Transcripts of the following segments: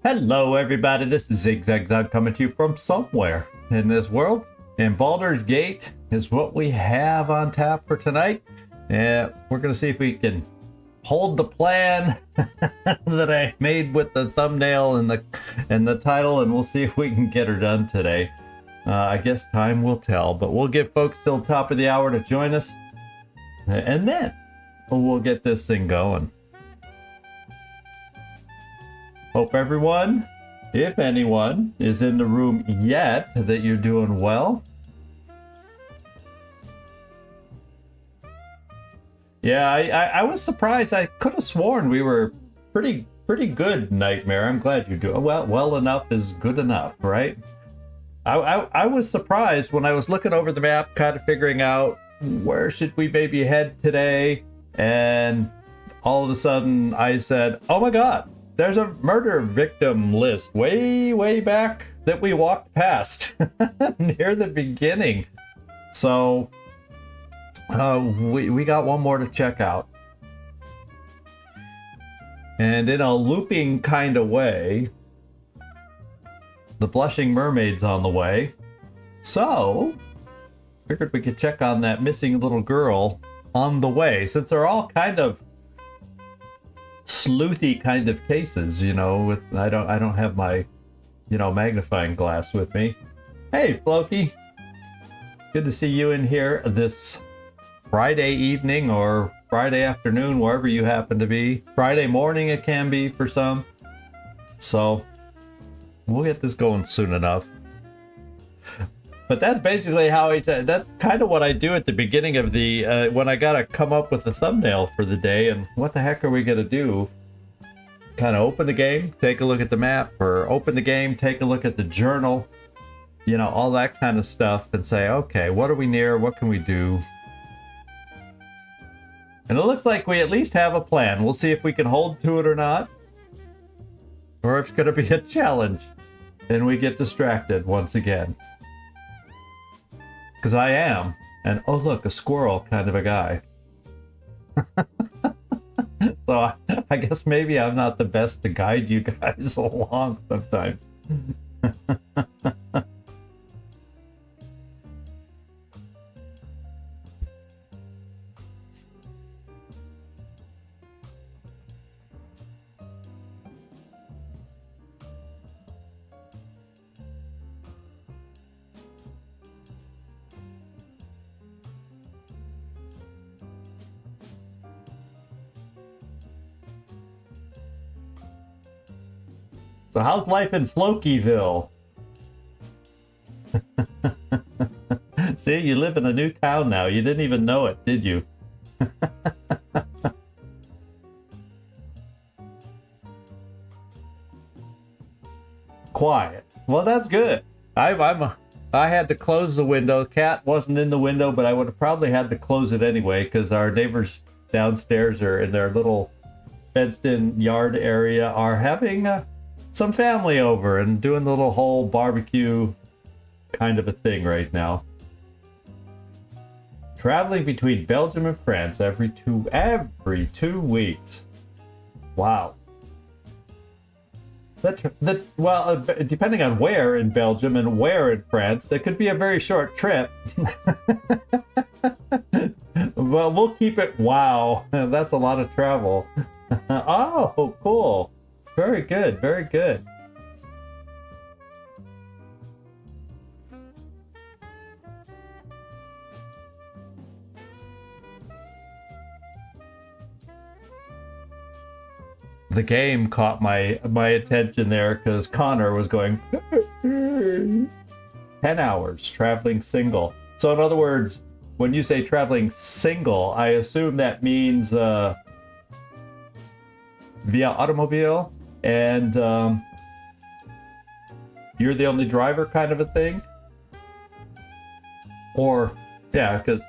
Hello everybody, this is Zigzag coming to you from somewhere in this world. And Baldur's Gate is what we have on tap for tonight. And we're going to see if we can hold the plan that I made with the thumbnail and the title, and we'll see if we can get her done today. I guess time will tell, but we'll give folks till the top of the hour to join us. And then we'll get this thing going. Hope everyone, if anyone, is in the room yet, that you're doing well. Yeah, I was surprised. I could have sworn we were pretty good, Nightmare. I'm glad you're doing well. Well enough is good enough, right? I was surprised when I was looking over the map, kind of figuring out where should we maybe head today, and all of a sudden I said, oh my god, there's a murder victim list way back that we walked past near the beginning. So we got one more to check out. And in a looping kind of way, the Blushing Mermaid's on the way. So figured we could check on that missing little girl on the way, since they're all kind of sleuthy kind of cases, you know. With I don't have my, you know, magnifying glass with me. Hey Floki, good to see you in here this Friday evening or Friday afternoon, wherever you happen to be. Friday morning it can be for some. So we'll get this going soon enough. But that's basically how he said. That's kind of what I do at the beginning of the when I gotta come up with a thumbnail for the day. And what the heck are we gonna do? Kind of open the game, take a look at the map, or open the game, take a look at the journal, you know, all that kind of stuff, and say, okay, what are we near? What can we do? And it looks like we at least have a plan. We'll see if we can hold to it or not, or if it's gonna be a challenge and we get distracted once again. Because I am, and oh look, a squirrel kind of a guy. So I guess maybe I'm not the best to guide you guys along sometimes. So how's life in Flokeyville? See, you live in a new town now. You didn't even know it, did you? Quiet. Well, that's good. I had to close the window. Cat wasn't in the window, but I would have probably had to close it anyway because our neighbors downstairs are in their little fenced-in yard area are having some family over and doing the little whole barbecue kind of a thing right now. Traveling between Belgium and France every two weeks. Wow. Well, depending on where in Belgium and where in France, it could be a very short trip. Well, we'll keep it. Wow, that's a lot of travel. Oh, cool. Very good, very good. The game caught my attention there because Connor was going 10 hours traveling single. So in other words, when you say traveling single, I assume that means via automobile, and you're the only driver kind of a thing? Or, yeah, because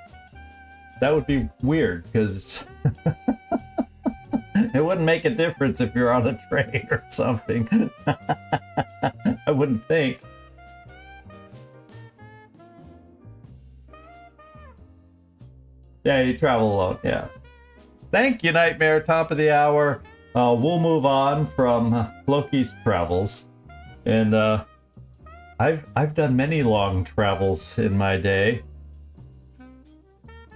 that would be weird, because it wouldn't make a difference if you're on a train or something. I wouldn't think. Yeah, you travel alone, yeah. Thank you, Nightmare, top of the hour. we'll move on from Loki's travels. And I've done many long travels in my day.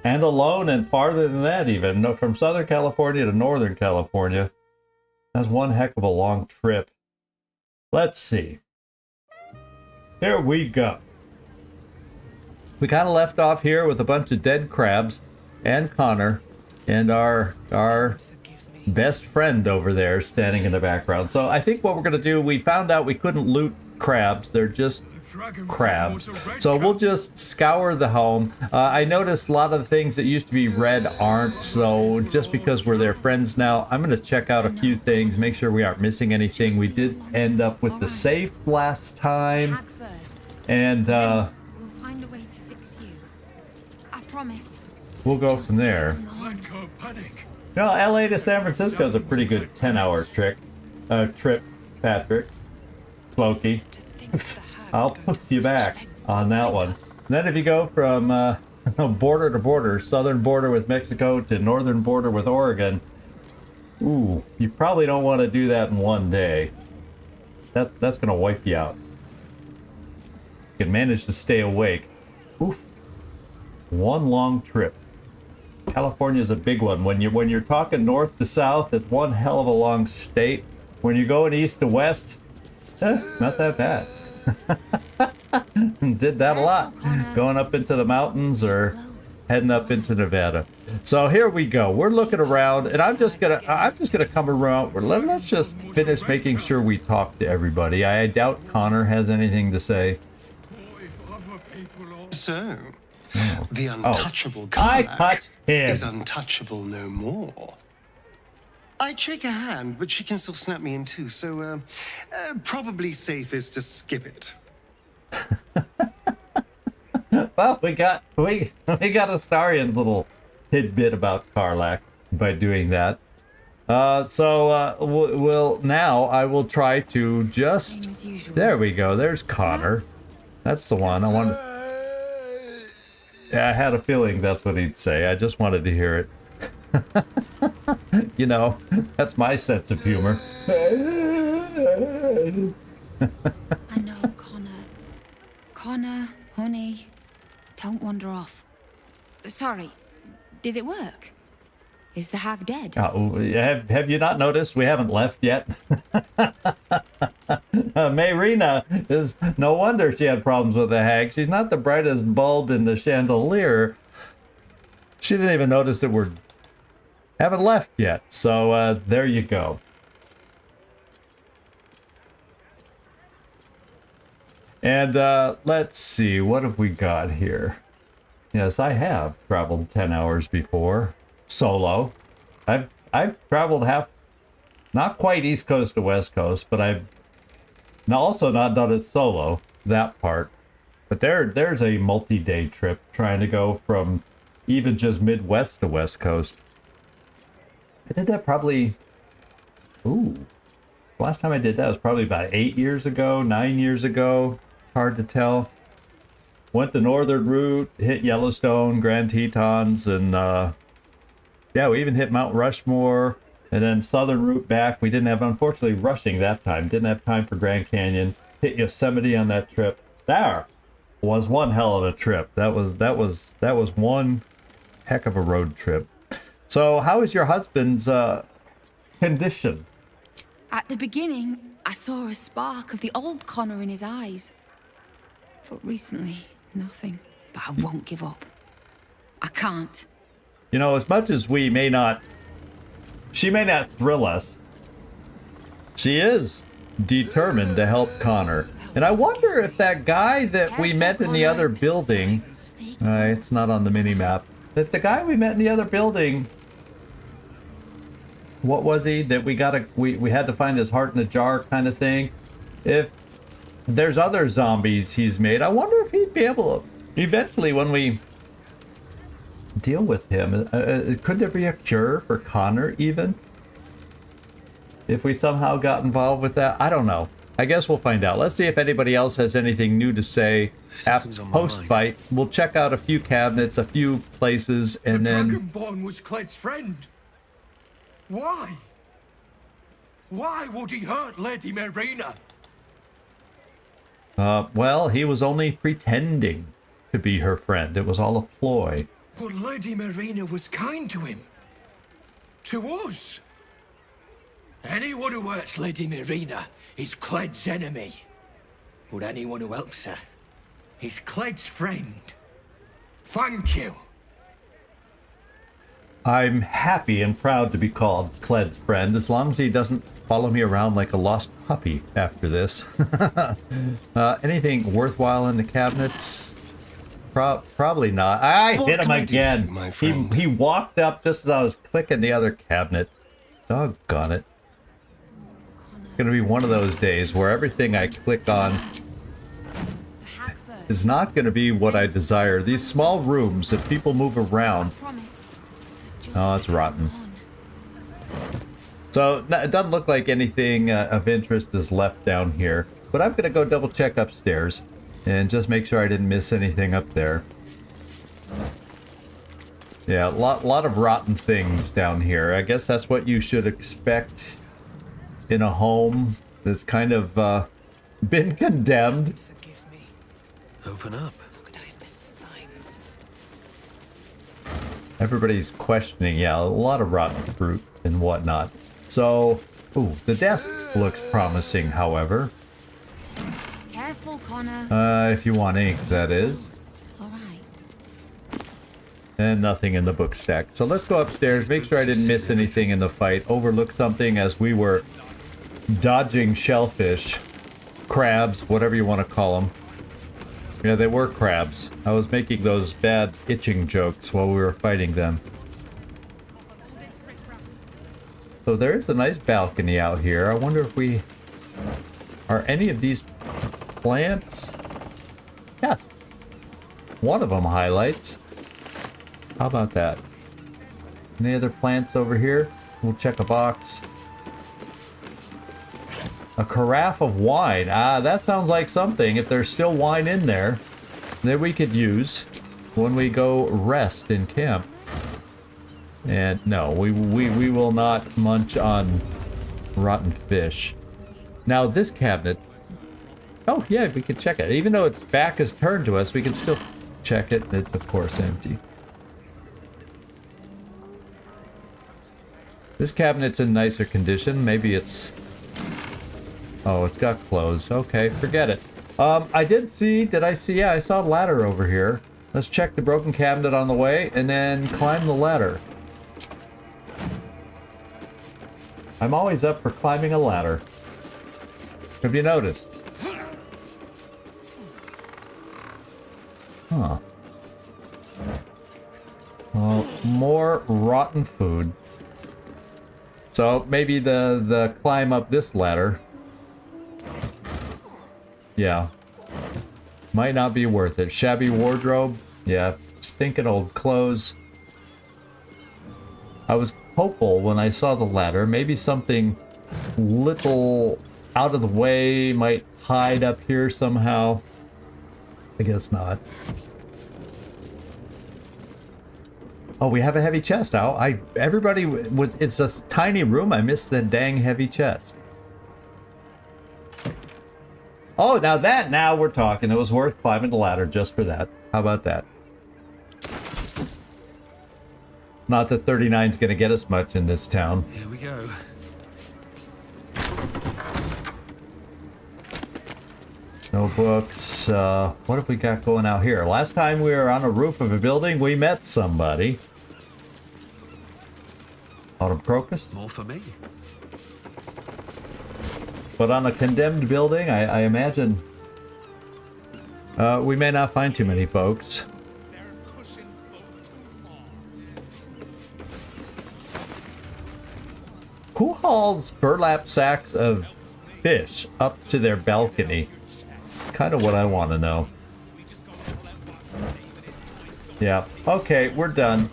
And alone and farther than that even. No, from Southern California to Northern California. That's one heck of a long trip. Let's see. Here we go. We kind of left off here with a bunch of dead crabs and Connor and our best friend over there standing in the background. So I think what we're going to do, we found out we couldn't loot crabs. They're just crabs. So we'll just scour the home. I noticed a lot of the things that used to be red aren't. So just because we're their friends now, I'm going to check out a few things, make sure we aren't missing anything. We did end up with the safe last time. And we'll find a way to fix you. I promise. We'll go from there. You know, LA to San Francisco is a pretty good 10-hour trip, Patrick. Floki. I'll put you back on that one. And then if you go from border to border, southern border with Mexico to northern border with Oregon, ooh, you probably don't want to do that in one day. That's going to wipe you out. You can manage to stay awake. Oof. One long trip. California is a big one. When you're talking north to south, it's one hell of a long state. When you're going east to west, not that bad. Did that a lot. Going up into the mountains or heading up into Nevada. So here we go. We're looking around, and I'm just gonna come around. Let's just finish making sure we talk to everybody. I doubt Connor has anything to say. So, the untouchable Carlac is untouchable no more. I'd shake her hand, but she can still snap me in two, so probably safest to skip it. Well, we got Astarion's little tidbit about Carlac by doing that. We'll now I will try to just. There we go. There's Connor. That's the one I wanted. Yeah, I had a feeling that's what he'd say. I just wanted to hear it. You know, that's my sense of humor. I know, Connor. Connor, honey, don't wander off. Sorry, did it work? Is the hag dead? Have you not noticed we haven't left yet? Mayrina is no wonder she had problems with the hag. She's not the brightest bulb in the chandelier. She didn't even notice that we haven't left yet. So there you go. And let's see, what have we got here? Yes, I have traveled 10 hours before. Solo. I've traveled not quite East Coast to West Coast, but I've also not done it solo, that part. But there's a multi-day trip trying to go from even just Midwest to West Coast. I did that probably, last time I did that was probably about 8 years ago, 9 years ago. Hard to tell. Went the northern route, hit Yellowstone, Grand Tetons, and yeah, we even hit Mount Rushmore, and then southern route back. We didn't have, unfortunately, rushing that time. Didn't have time for Grand Canyon. Hit Yosemite on that trip. There was one hell of a trip. That was one heck of a road trip. So, how is your husband's condition? At the beginning, I saw a spark of the old Connor in his eyes. But recently, nothing. But I won't give up. I can't. You know, as much as she may not thrill us, she is determined to help Connor. And I wonder if that guy that we met in the other building, it's not on the mini-map, if the guy we met in the other building, what was he? That we had to find his heart in a jar kind of thing. If there's other zombies he's made, I wonder if he'd be able to, eventually when we deal with him, could there be a cure for Connor even? If we somehow got involved with that? I don't know. I guess we'll find out. Let's see if anybody else has anything new to say after post-fight. We'll check out a few cabinets, a few places, and then... The Dragonborn was Cleg's friend. Why? Why would he hurt Lady Marina? Well, he was only pretending to be her friend. It was all a ploy. But Lady Marina was kind to him. To us. Anyone who hurts Lady Marina is Cled's enemy. But anyone who helps her is Cled's friend. Thank you. I'm happy and proud to be called Cled's friend, as long as he doesn't follow me around like a lost puppy after this. Anything worthwhile in the cabinets? Probably not. I hit him again. He walked up just as I was clicking the other cabinet. Doggone it. It's gonna be one of those days where everything I click on is not gonna be what I desire. These small rooms, if people move around... Oh, it's rotten. So, it doesn't look like anything of interest is left down here. But I'm gonna go double check upstairs and just make sure I didn't miss anything up there. Yeah, a lot of rotten things down here. I guess that's what you should expect in a home that's kind of been condemned. Forgive me. Open up. How could I have missed the signs? Everybody's questioning, yeah, a lot of rotten fruit and whatnot. So, ooh, the desk looks promising, however. Careful, Connor. If you want ink, that is. All right. And nothing in the book stack. So let's go upstairs, make sure I didn't miss anything in the fight, overlook something as we were dodging shellfish, crabs, whatever you want to call them. Yeah, they were crabs. I was making those bad itching jokes while we were fighting them. So there's a nice balcony out here. I wonder if we... Are any of these plants? Yes. One of them highlights. How about that? Any other plants over here? We'll check a box. A carafe of wine. Ah, that sounds like something. If there's still wine in there, that we could use when we go rest in camp. And no, we will not munch on rotten fish. Now this cabinet. Oh yeah, we can check it. Even though its back is turned to us, we can still check it. It's of course empty. This cabinet's in nicer condition. Maybe it's... Oh, it's got clothes. Okay, forget it. I did see... Did I see... Yeah, I saw a ladder over here. Let's check the broken cabinet on the way and then climb the ladder. I'm always up for climbing a ladder. Have you noticed? Huh. Well, more rotten food. So maybe the climb up this ladder... Yeah. Might not be worth it. Shabby wardrobe. Yeah. Stinking old clothes. I was hopeful when I saw the ladder. Maybe something little out of the way might hide up here somehow. I guess not. Oh, we have a heavy chest. Everybody was... It's a tiny room. I missed the dang heavy chest. Oh, now we're talking. It was worth climbing the ladder just for that. How about that? Not that 39's gonna get us much in this town. Here we go. No books. What have we got going out here? Last time we were on a roof of a building, we met somebody. Autumn crocus? More for me. But on a condemned building, I imagine we may not find too many folks. Who hauls burlap sacks of fish up to their balcony? Kind of what I want to know. Yeah. Okay, we're done.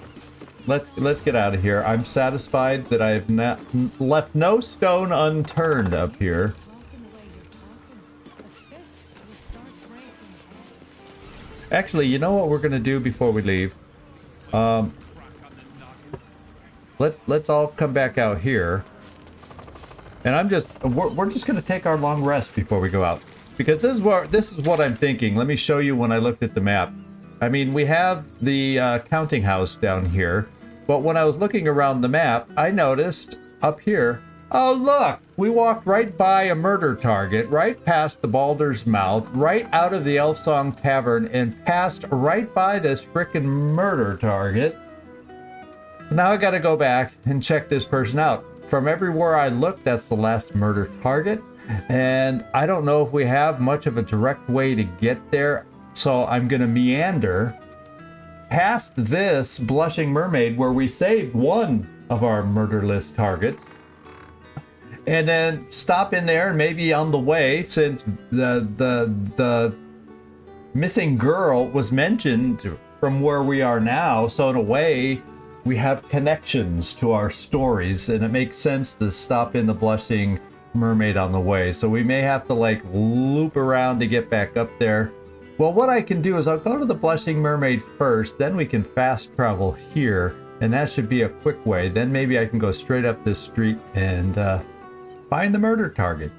Let's get out of here. I'm satisfied that I have not left no stone unturned up here. Actually, you know what we're gonna do before we leave? Let's all come back out here. And we're just going to take our long rest before we go out. Because this is what I'm thinking. Let me show you when I looked at the map. I mean, we have the counting house down here. But when I was looking around the map, I noticed up here, oh look, we walked right by a murder target, right past the Baldur's Mouth, right out of the Elfsong Tavern, and passed right by this frickin' murder target. Now I gotta go back and check this person out. From everywhere I look, that's the last murder target. And I don't know if we have much of a direct way to get there. So I'm gonna meander past this Blushing Mermaid where we saved one of our murder list targets. And then stop in there and maybe on the way, since the missing girl was mentioned from where we are now. So in a way, we have connections to our stories, and it makes sense to stop in the Blushing Mermaid on the way. So we may have to like loop around to get back up there. Well, what I can do is I'll go to the Blushing Mermaid first, then we can fast travel here, and that should be a quick way. Then maybe I can go straight up this street and find the murder target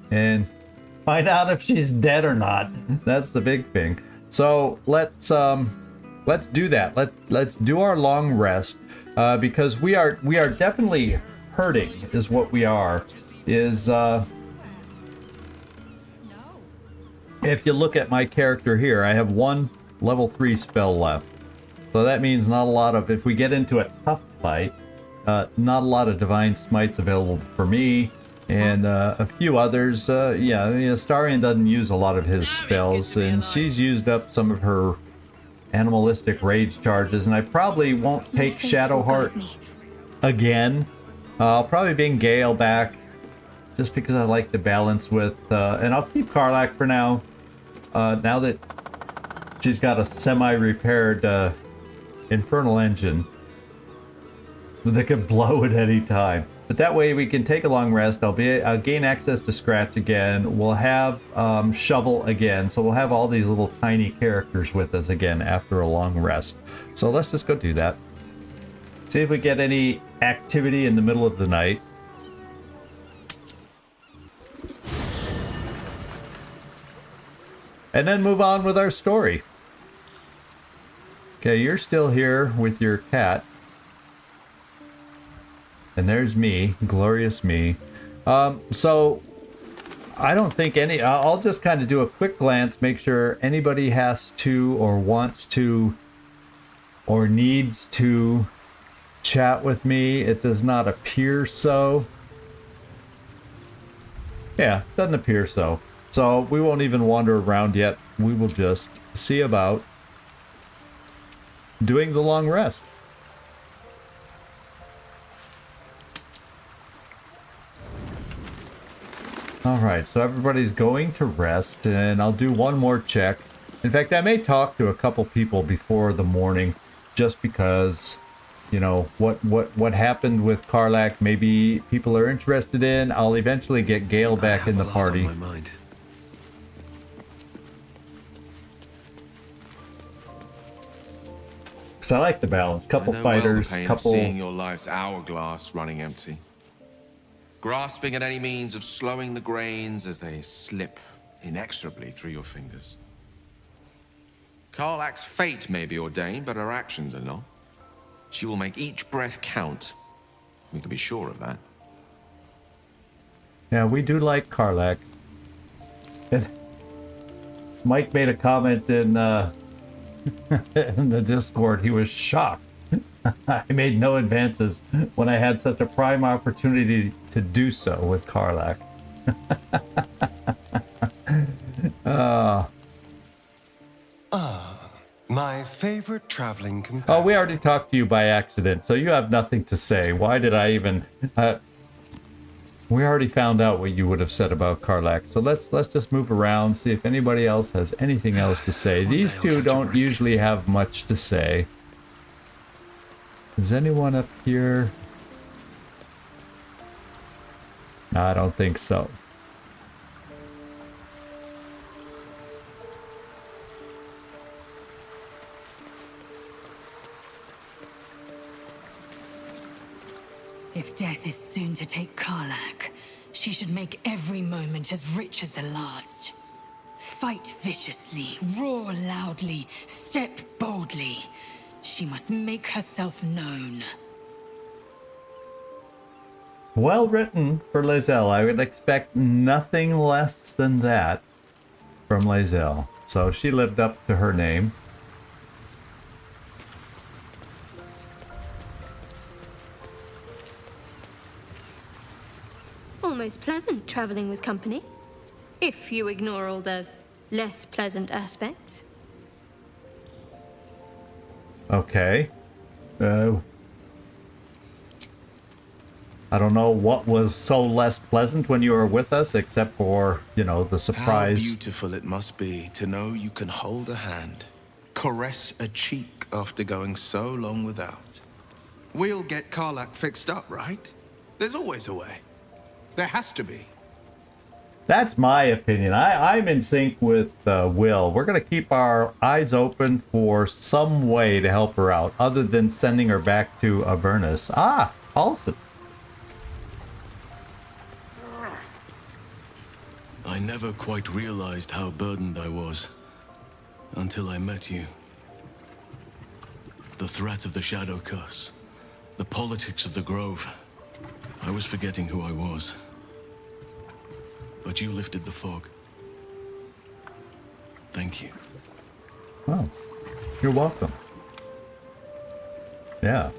and find out if she's dead or not. That's the big thing. So let's do that. Let's do our long rest because we are definitely hurting. Is what we are. If you look at my character here, I have one level 3 spell left. So that means not a lot of, if we get into a tough fight, not a lot of divine smites available for me. And a few others. Starion doesn't use a lot of his spells, and she's used up some of her animalistic rage charges, and I probably won't take Shadowheart again. I'll probably bring Gale back, just because I like the balance with, and I'll keep Karlach for now. Now that she's got a semi-repaired infernal engine that could blow at any time. But that way we can take a long rest. I'll gain access to Scratch again. We'll have Shovel again. So we'll have all these little tiny characters with us again after a long rest. So let's just go do that. See if we get any activity in the middle of the night. And then move on with our story. Okay, you're still here with your cat. And there's me, glorious me. So I don't think I'll just kind of do a quick glance, make sure anybody has to or wants to or needs to chat with me. It does not appear so. Yeah, doesn't appear so. So we won't even wander around yet. We will just see about doing the long rest. Alright, so everybody's going to rest, and I'll do one more check. In fact, I may talk to a couple people before the morning, just because, you know, what happened with Karlach, maybe people are interested in. I'll eventually get Gale back in the party. On my mind. Because I like the balance. Couple fighters, couple... seeing your life's hourglass running empty. Grasping at any means of slowing the grains as they slip inexorably through your fingers. Karlach's fate may be ordained, but her actions are not. She will make each breath count. We can be sure of that. Yeah, we do like Karlach. And Mike made a comment in in the Discord. He was shocked. I made no advances when I had such a prime opportunity to do so with Karlach. My favorite traveling companion. Oh, we already talked to you by accident, so you have nothing to say. Why did I even... we already found out what you would have said about Karlach, so let's just move around, see if anybody else has anything else to say. These two don't usually have much to say. Is anyone up here? No, I don't think so. If death is soon to take Karlach, She should make every moment as rich as the last. Fight viciously, roar loudly, step boldly. She must make herself known. Well written for lae'zel. I would expect nothing less than that from lae'zel. So she lived up to her name. Almost pleasant traveling with company, if you ignore all the less pleasant aspects. Okay. I don't know what was so less pleasant when you were with us, except for, you know, the surprise. How beautiful it must be to know you can hold a hand, caress a cheek after going so long without. We'll get Karlach fixed up, right? There's always a way. There has to be. That's my opinion. I'm in sync with Will. We're going to keep our eyes open for some way to help her out, other than sending her back to Avernus. Ah, Paulson. I never quite realized how burdened I was until I met you. The threat of the Shadow Curse, the politics of the Grove. I was forgetting who I was. But you lifted the fog. Thank you. Oh, you're welcome. Yeah.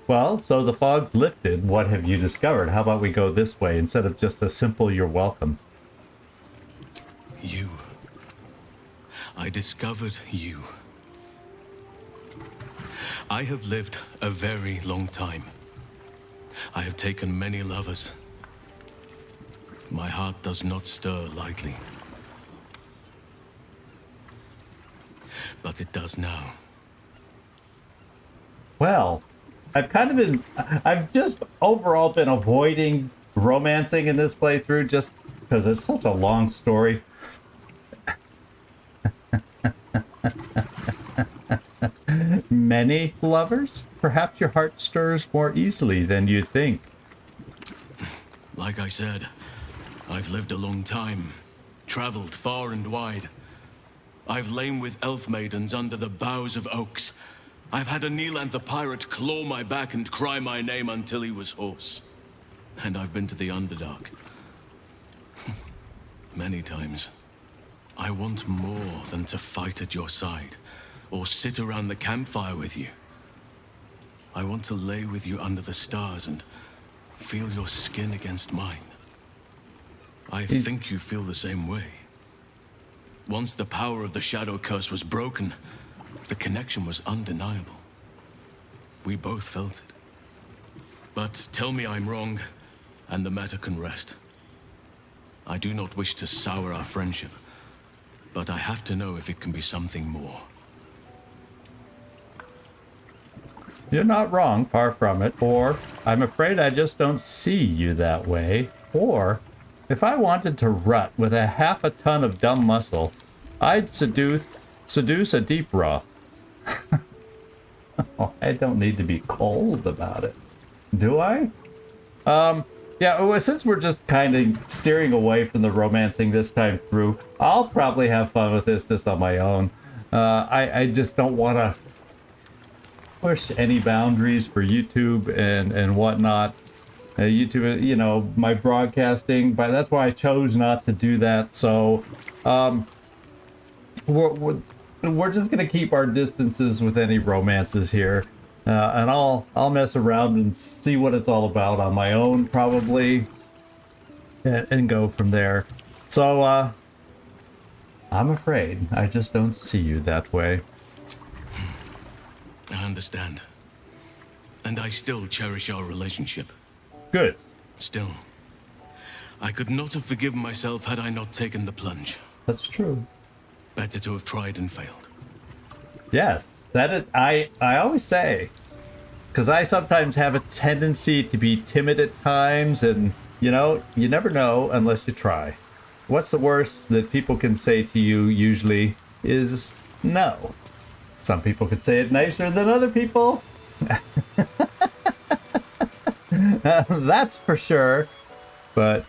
Well, so the fog's lifted. What have you discovered? How about we go this way instead of just a simple "you're welcome"? You. I discovered you. I have lived a very long time. I have taken many lovers. My heart does not stir lightly. But it does now. Well, I've just overall been avoiding romancing in this playthrough just because it's such a long story. Many lovers? Perhaps your heart stirs more easily than you think. Like I said, I've lived a long time, traveled far and wide. I've lain with elf maidens under the boughs of oaks. I've had a Neeland the pirate claw my back and cry my name until he was hoarse. And I've been to the Underdark. Many times. I want more than to fight at your side, or sit around the campfire with you. I want to lay with you under the stars and feel your skin against mine. I think you feel the same way. Once the power of the Shadow Curse was broken, the connection was undeniable. We both felt it. But tell me I'm wrong, and the matter can rest. I do not wish to sour our friendship, but I have to know if it can be something more. You're not wrong, far from it. Or, I'm afraid I just don't see you that way. Or, if I wanted to rut with a half a ton of dumb muscle, I'd seduce a deep wrath. Oh, I don't need to be cold about it. Do I? Yeah, well, since we're just kind of steering away from the romancing this time through, I'll probably have fun with this just on my own. I just don't want to push any boundaries for YouTube and whatnot. YouTube, you know, my broadcasting, but that's why I chose not to do that. So, we're just gonna keep our distances with any romances here, and I'll mess around and see what it's all about on my own, probably, and go from there. So, I'm afraid I just don't see you that way. I understand. And I still cherish our relationship. Good. Still, I could not have forgiven myself had I not taken the plunge. That's true. Better to have tried and failed. Yes, that is, I always say, because I sometimes have a tendency to be timid at times, and, you know, you never know unless you try. What's the worst that people can say to you usually is no. Some people could say it nicer than other people. That's for sure. But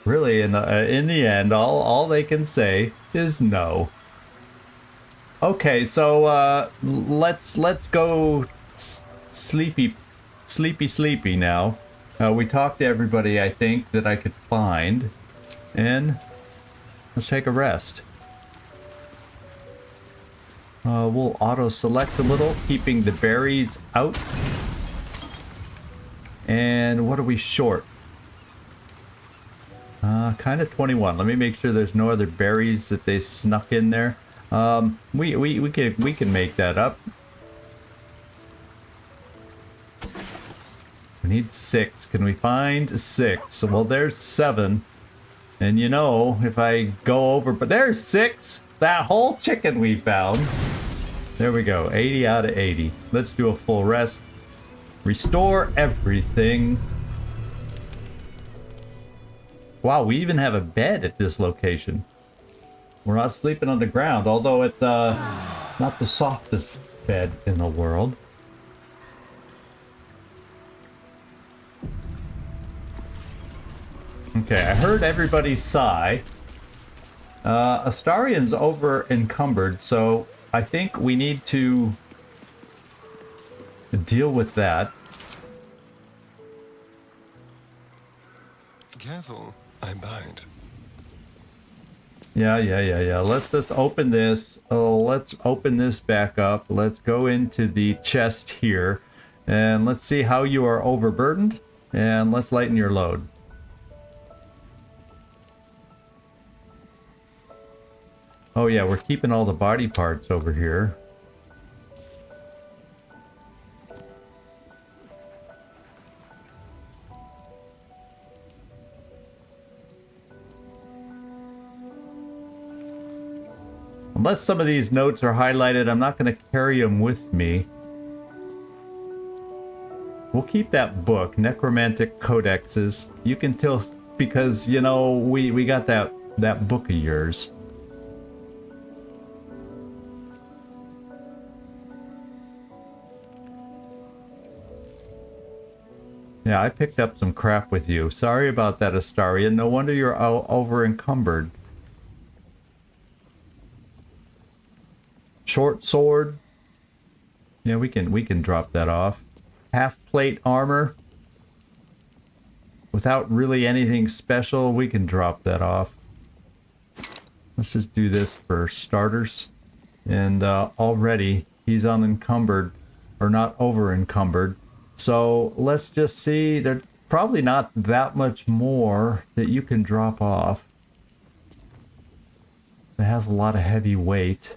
really, in the end, all they can say is no. Okay, so let's go sleepy now. We talked to everybody I think that I could find, and let's take a rest. We'll auto select a little, keeping the berries out. And what are we short? Kind of 21. Let me make sure there's no other berries that they snuck in there. We can make that up. We need 6. Can we find 6? Well, there's 7. And you know, if I go over, but there's 6. That whole chicken we found. There we go. 80 out of 80. Let's do a full rest. Restore everything. Wow, we even have a bed at this location. We're not sleeping on the ground, although it's not the softest bed in the world. Okay, I heard everybody sigh. Astarion's over encumbered, so I think we need to deal with that. Careful, I bite. Yeah. Let's just open this. Oh, let's open this back up. Let's go into the chest here. And let's see how you are overburdened. And let's lighten your load. Oh yeah, we're keeping all the body parts over here. Unless some of these notes are highlighted, I'm not going to carry them with me. We'll keep that book, Necromantic Codexes. You can tell, because, you know, we got that book of yours. Yeah, I picked up some crap with you. Sorry about that, Astarion. No wonder you're over encumbered. Short sword. Yeah, we can drop that off. Half plate armor. Without really anything special, we can drop that off. Let's just do this for starters. And already he's unencumbered, or not over encumbered. So let's just see. There's probably not that much more that you can drop off. It has a lot of heavy weight.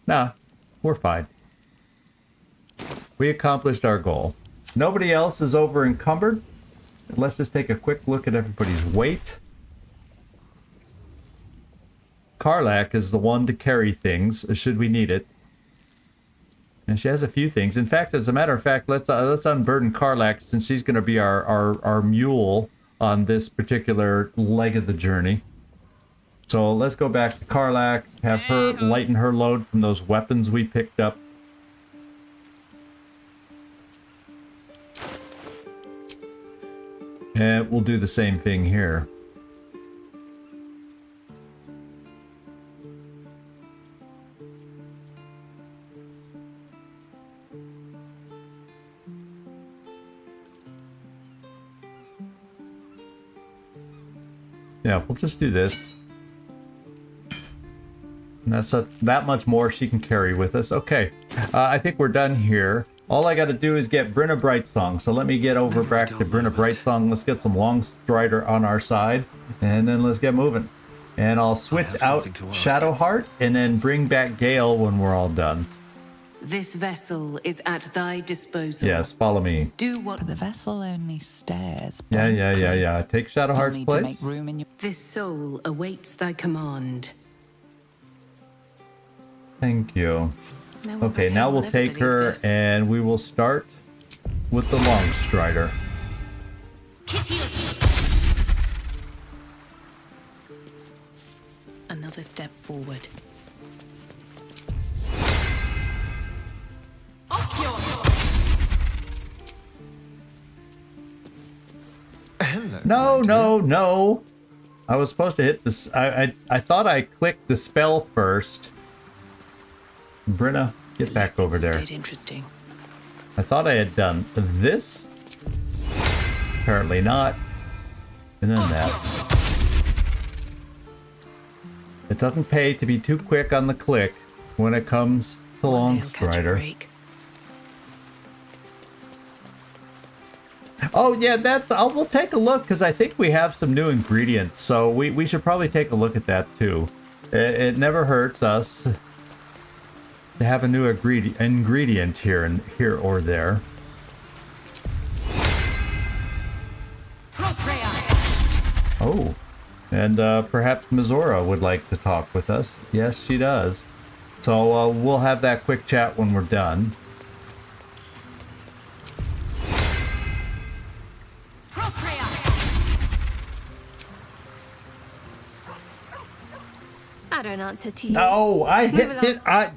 Nah, we're fine. We accomplished our goal. Nobody else is over encumbered. Let's just take a quick look at everybody's weight. Karlak is the one to carry things, should we need it. And she has a few things. In fact, as a matter of fact, let's unburden Karlak, since she's going to be our mule on this particular leg of the journey. So let's go back to Karlak, have her lighten her load from those weapons we picked up. And we'll do the same thing here. Yeah, we'll just do this. And that's that much more she can carry with us. Okay, I think we're done here. All I got to do is get Brynna Brightsong. So let me get over back to Brynna Brightsong. Let's get some Longstrider on our side, and then let's get moving. And I'll switch out Shadowheart, and then bring back Gale when we're all done. This vessel is at thy disposal. Yes, follow me. Do what. But the vessel only stares. Yeah. Take Shadowheart's place. To make room in your... This soul awaits thy command. Thank you. Okay, now we'll take her, and we will start with the Longstrider. Another step forward. No, no, no. I was supposed to hit this. I thought I clicked the spell first. Brenna, get back over there. Interesting. I thought I had done this. Apparently not. And then that. It doesn't pay to be too quick on the click when it comes to Longstrider. Oh yeah, we'll take a look because I think we have some new ingredients, so we should probably take a look at that too. It never hurts us to have a new ingredient here or there. Oh, and perhaps Mizora would like to talk with us. Yes, she does. So we'll have that quick chat when we're done. I don't answer to you. Oh,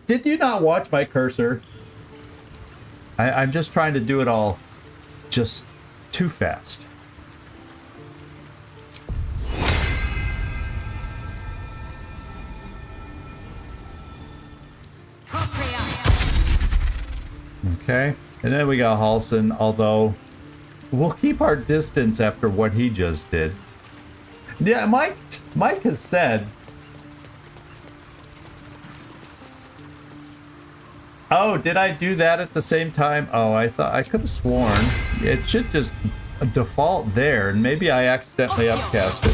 did you not watch my cursor? I'm just trying to do it all just too fast. Okay, and then we got Halson, although we'll keep our distance after what he just did. Yeah, Mike has said... Oh, did I do that at the same time? Oh, I thought I could have sworn it should just default there, and maybe I accidentally upcast it.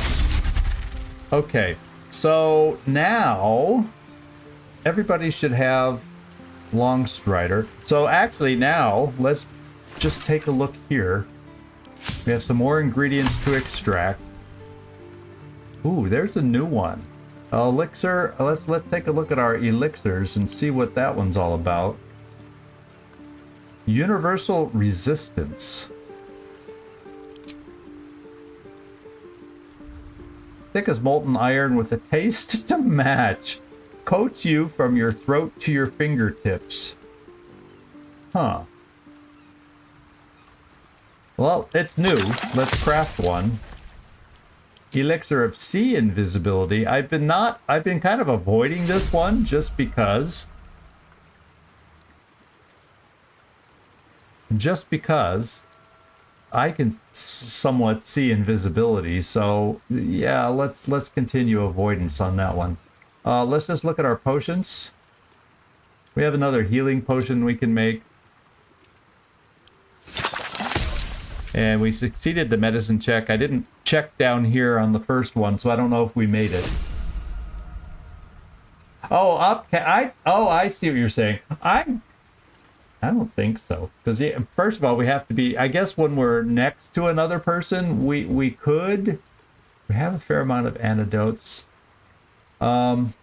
Okay, so now everybody should have Longstrider. So actually now let's just take a look here. We have some more ingredients to extract. Ooh, there's a new one. Elixir. Let's take a look at our elixirs and see what that one's all about. Universal resistance. Thick as molten iron with a taste to match. Coats you from your throat to your fingertips. Huh. Well, it's new. Let's craft one. Elixir of Sea Invisibility. I've been kind of avoiding this one just because I can somewhat see invisibility. So yeah, let's continue avoidance on that one. Let's just look at our potions. We have another healing potion we can make. And we succeeded the medicine check. I didn't check down here on the first one, so I don't know if we made it. Oh, I see what you're saying. I don't think so. Because first of all, we have to be, I guess when we're next to another person, we have a fair amount of antidotes. Let's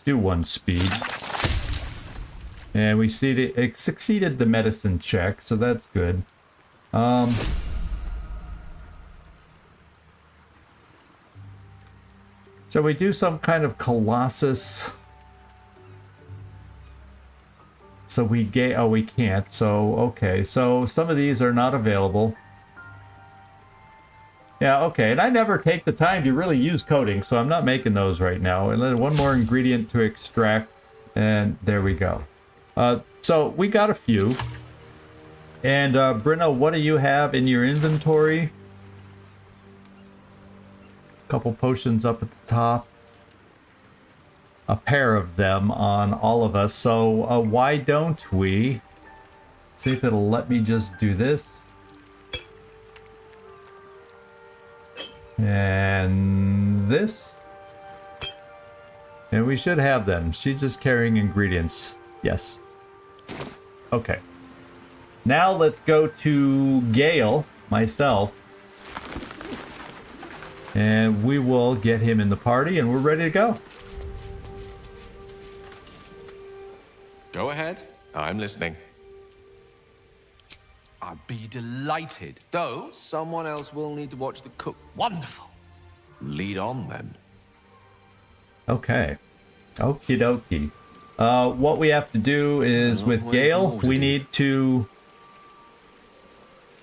do one speed. And we see it succeeded the medicine check, so that's good. Shall we do some kind of Colossus? So we can't. So, okay. So some of these are not available. Yeah, okay. And I never take the time to really use coding, so I'm not making those right now. And then one more ingredient to extract, and there we go. So we got a few. And Brenna, what do you have in your inventory? A couple potions up at the top. A pair of them on all of us. So why don't we see if it'll let me just do this. And this. And we should have them. She's just carrying ingredients. Yes. Okay. Now let's go to Gale, myself. And we will get him in the party and we're ready to go. Go ahead. I'm listening. I'd be delighted, though someone else will need to watch the cook. Wonderful. Lead on, then. Okay. Okie dokie. What we have to do is with Gale, we need to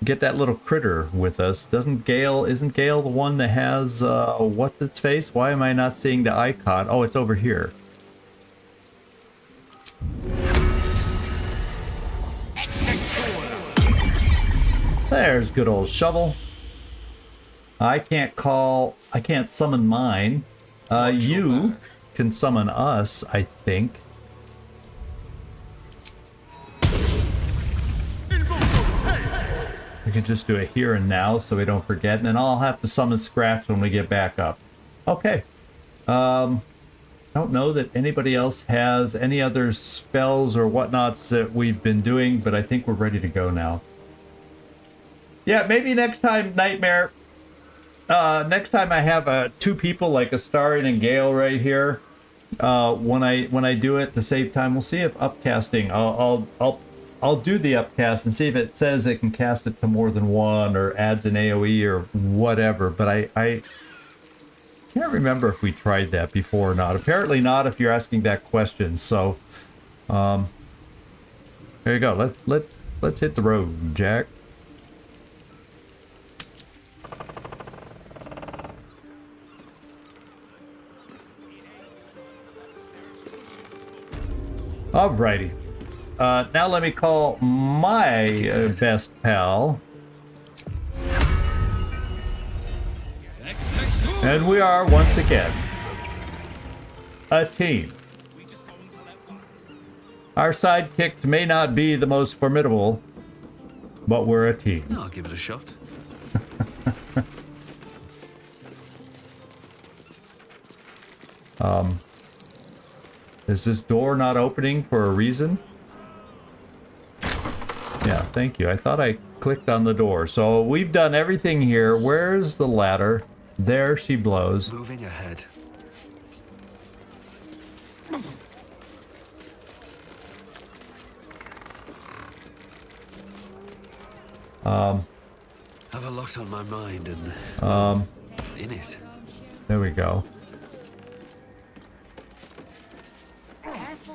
get that little critter with us. Isn't Gale the one that has, what's its face? Why am I not seeing the icon? Oh, it's over here. There's good old Shovel. I can't summon mine. You can summon us, I think. We can just do it here and now so we don't forget, and then I'll have to summon Scratch when we get back up. Okay. I don't know that anybody else has any other spells or whatnots that we've been doing, but I think we're ready to go now. Yeah, maybe next time, Nightmare. Next time I have two people like Astarion and Gale right here. When I do it to save time, we'll see if upcasting. I'll do the upcast and see if it says it can cast it to more than one or adds an AoE or whatever. But I can't remember if we tried that before or not. Apparently not if you're asking that question. So there you go. Let's hit the road, Jack. Alrighty. Now let me call my best pal. And we are once again a team. Our sidekicks may not be the most formidable, but we're a team. I'll give it a shot. Is this door not opening for a reason? Yeah, thank you. I thought I clicked on the door. So we've done everything here. Where's the ladder? There she blows. Moving ahead. Have a lot on my mind and in it. There we go.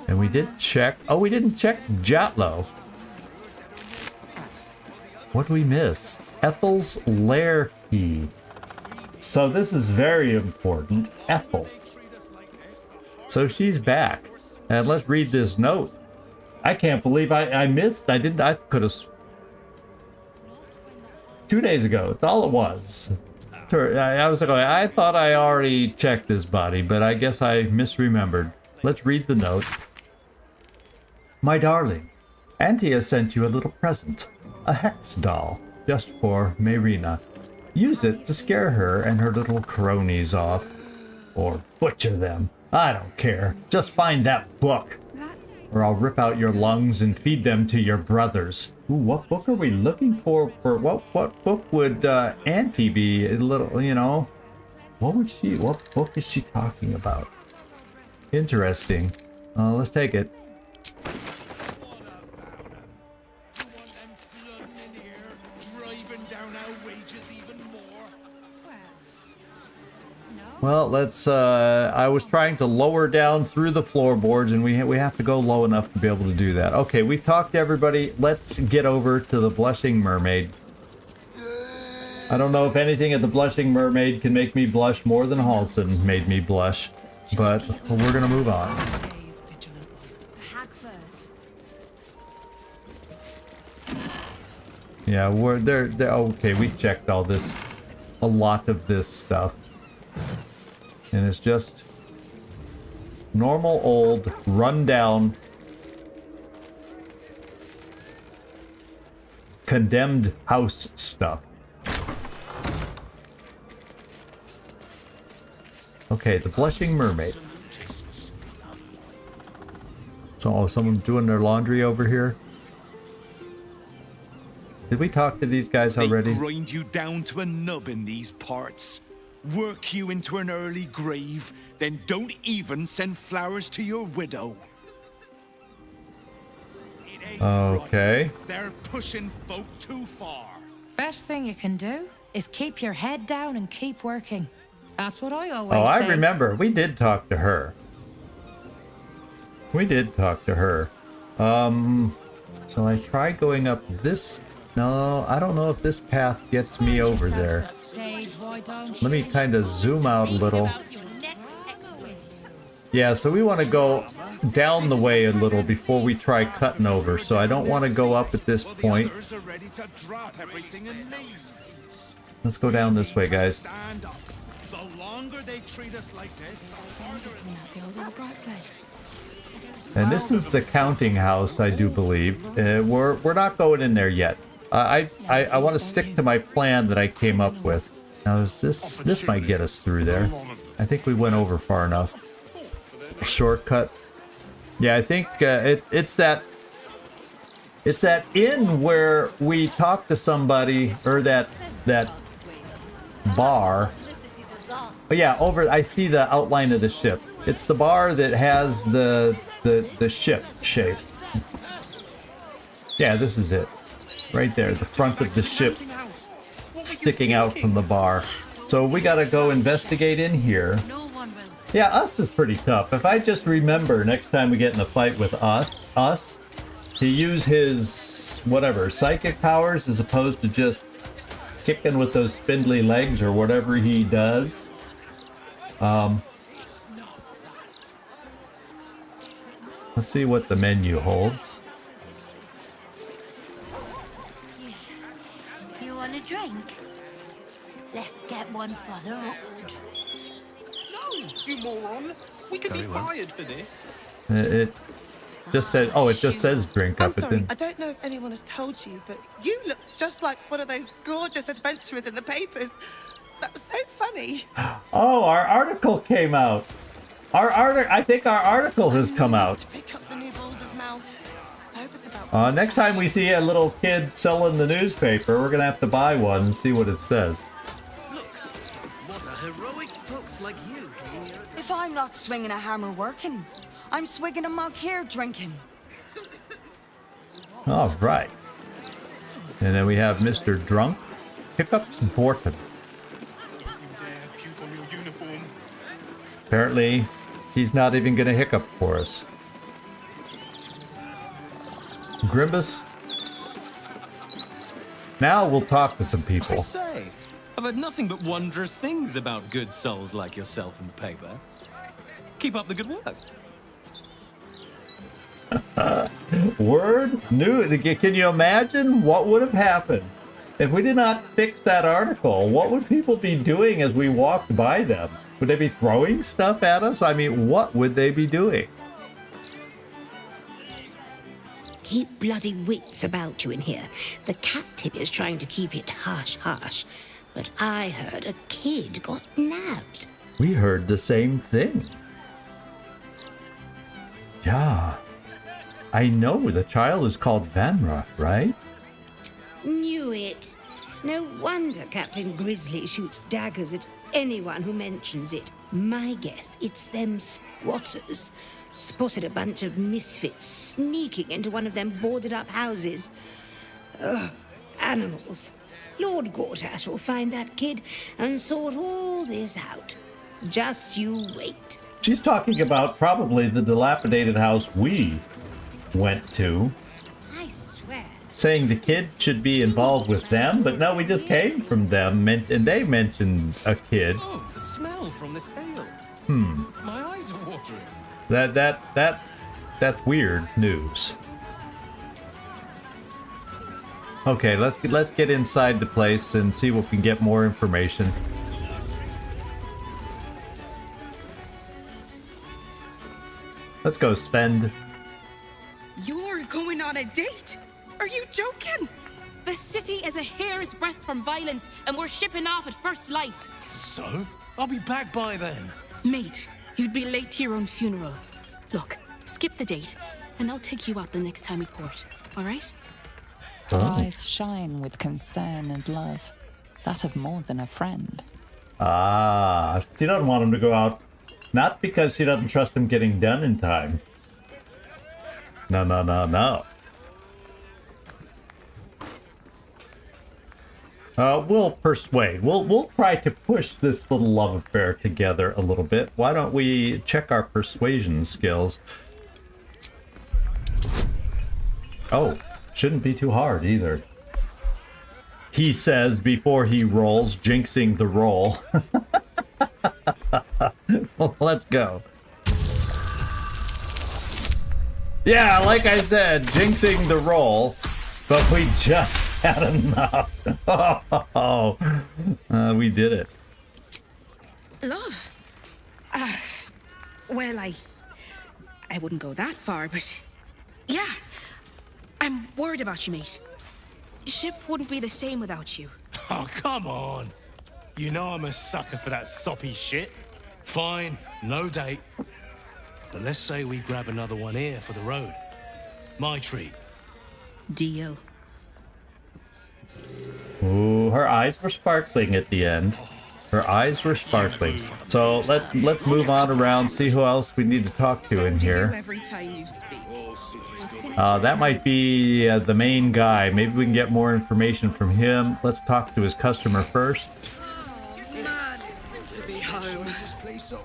And we did check. Oh, we didn't check Jatlo. What did we miss? Ethel's lair key. So this is very important. Ethel. So she's back. And let's read this note. I can't believe I missed. I could have. 2 days ago. That's all it was. I was like, I thought I already checked this body, but I guess I misremembered. Let's read the note. My darling, Auntie has sent you a little present. A hex doll, just for Mayrina. Use it to scare her and her little cronies off. Or butcher them. I don't care. Just find that book. Or I'll rip out your lungs and feed them to your brothers. Ooh, what book are we looking for? What book would Auntie be? A little, you know. What book is she talking about? Interesting. Let's take it. Well, let's, I was trying to lower down through the floorboards, and we have to go low enough to be able to do that. Okay, we've talked to everybody. Let's get over to the Blushing Mermaid. I don't know if anything at the Blushing Mermaid can make me blush more than Halson made me blush, but we're gonna move on. Yeah, we're there. Okay, we checked all this, a lot of this stuff. And it's just normal old rundown condemned house stuff. Okay, the Blushing Mermaid. So, someone doing their laundry over here? Did we talk to these guys already? They grind you down to a nub in these parts. Work you into an early grave, then don't even send flowers to your widow. Okay. Right. They're pushing folk too far. Best thing you can do is keep your head down and keep working. That's what I always say. Oh, I remember. We did talk to her. We did talk to her. Shall I try going up this? No, I don't know if this path gets me over there. Let me kind of zoom out a little. Yeah, so we want to go down the way a little before we try cutting over. So I don't want to go up at this point. Let's go down this way, guys. And this is the counting house, I do believe. We're not going in there yet. I want to stick to my plan that I came up with. Now, this might get us through there. I think we went over far enough. Shortcut. Yeah, I think it's that inn where we talk to somebody, or that bar. But yeah, over. I see the outline of the ship. It's the bar that has the ship shape. Yeah, this is it. Right there, the front of the ship sticking out from the bar. So we gotta go investigate in here. Yeah, us is pretty tough. If I just remember next time we get in a fight with us, to use his, whatever, psychic powers as opposed to just kicking with those spindly legs or whatever he does. Let's see what the menu holds. You want a drink? Let's get one for the road. No, you moron! We could be fired for this. It just said, oh, it just says drink up. I'm sorry, It I don't know if anyone has told you, but you look just like one of those gorgeous adventurers in the papers. That was so funny. Oh, our article came out. I think our article has come out. Next time we see a little kid selling the newspaper, we're gonna have to buy one and see what it says. What a heroic folks like you doing your... If I'm not swinging a hammer working, I'm swigging a mug here drinking. All right. And then we have Mr. Drunk. Hiccups Borton. Apparently, he's not even going to hiccup for us. Grimbus. Now we'll talk to some people. I say, I've heard nothing but wondrous things about good souls like yourself in the paper. Keep up the good work. Word? Can you imagine what would have happened if we did not fix that article? What would people be doing as we walked by them? Would they be throwing stuff at us? I mean, what would they be doing? Keep bloody wits about you in here. The captain is trying to keep it hush-hush. But I heard a kid got nabbed. We heard the same thing. Yeah. I know the child is called Vanra, right? Knew it. No wonder Captain Grizzly shoots daggers at anyone who mentions it. My guess, it's them squatters. Spotted a bunch of misfits sneaking into one of them boarded-up houses. Ugh, animals. Lord Gortash will find that kid and sort all this out. Just you wait. She's talking about probably the dilapidated house we went to. I swear. Saying the kids should be involved with them, but no, we just came from them, and they mentioned a kid. Oh, the smell from this ale. My eyes are watering. That's weird news. Okay, let's get inside the place and see if we can get more information. Let's go, Sven. You're going on a date? Are you joking? The city is a hair's breadth from violence, and we're shipping off at first light. So? I'll be back by then. Mate, you'd be late to your own funeral. Look, skip the date, and I'll take you out the next time we port, all right? Eyes shine with concern and love, that of more than a friend. Ah, she doesn't want him to go out. Not because she doesn't trust him getting done in time. No. We'll persuade. We'll try to push this little love affair together a little bit. Why don't we check our persuasion skills? Oh, shouldn't be too hard either. He says before he rolls, jinxing the roll. Let's go. Yeah, like I said, jinxing the roll, but we just had enough. We did it. Love? Well, I wouldn't go that far, but yeah, I'm worried about you, mate. Ship wouldn't be the same without you. Oh, come on. You know I'm a sucker for that soppy shit. Fine, no date. But let's say we grab another one here for the road. My treat. Deal. Ooh, her eyes were sparkling at the end. Her eyes were sparkling. So let's move on around, see who else we need to talk to in here. Every time you speak. That might be the main guy. Maybe we can get more information from him. Let's talk to his customer first.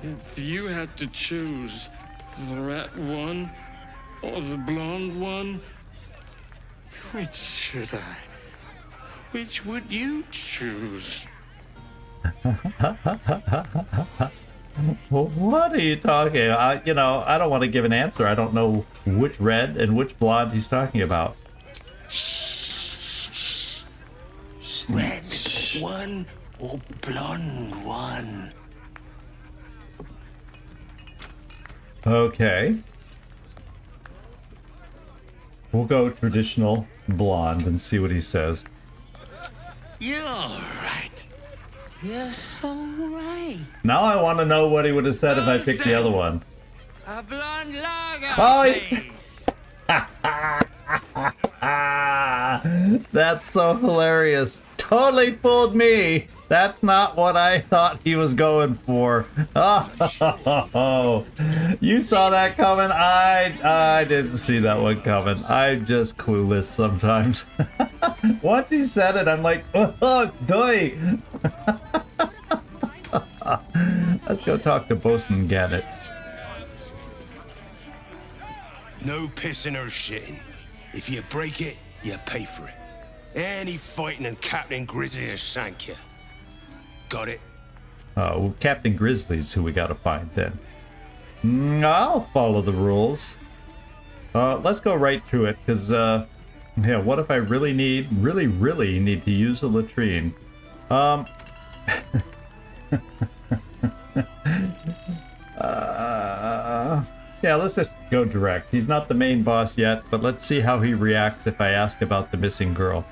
If you had to choose the red one or the blonde one, which should I? Which would you choose? What are you talking about? You know, I don't want to give an answer. I don't know which red and which blonde he's talking about. Red one or blonde one? Okay. We'll go traditional blonde and see what he says. You're right. You're so right. Now I want to know what he would have said if I picked the other one. A blonde lager, please. That's so hilarious. Totally fooled me. That's not what I thought he was going for. Oh, you saw that coming? I didn't see that one coming. I'm just clueless sometimes. Once he said it, I'm like, oh, doy. Let's go talk to Bosun Gannett. No pissing or shitting. If you break it, you pay for it. Any fighting and Captain Grizzly will shank you. Got it? Well, Captain Grizzly's who we gotta find then. I'll follow the rules. Let's go right to it, because, yeah, what if I really need to use a latrine? Yeah, let's just go direct. He's not the main boss yet, but let's see how he reacts if I ask about the missing girl.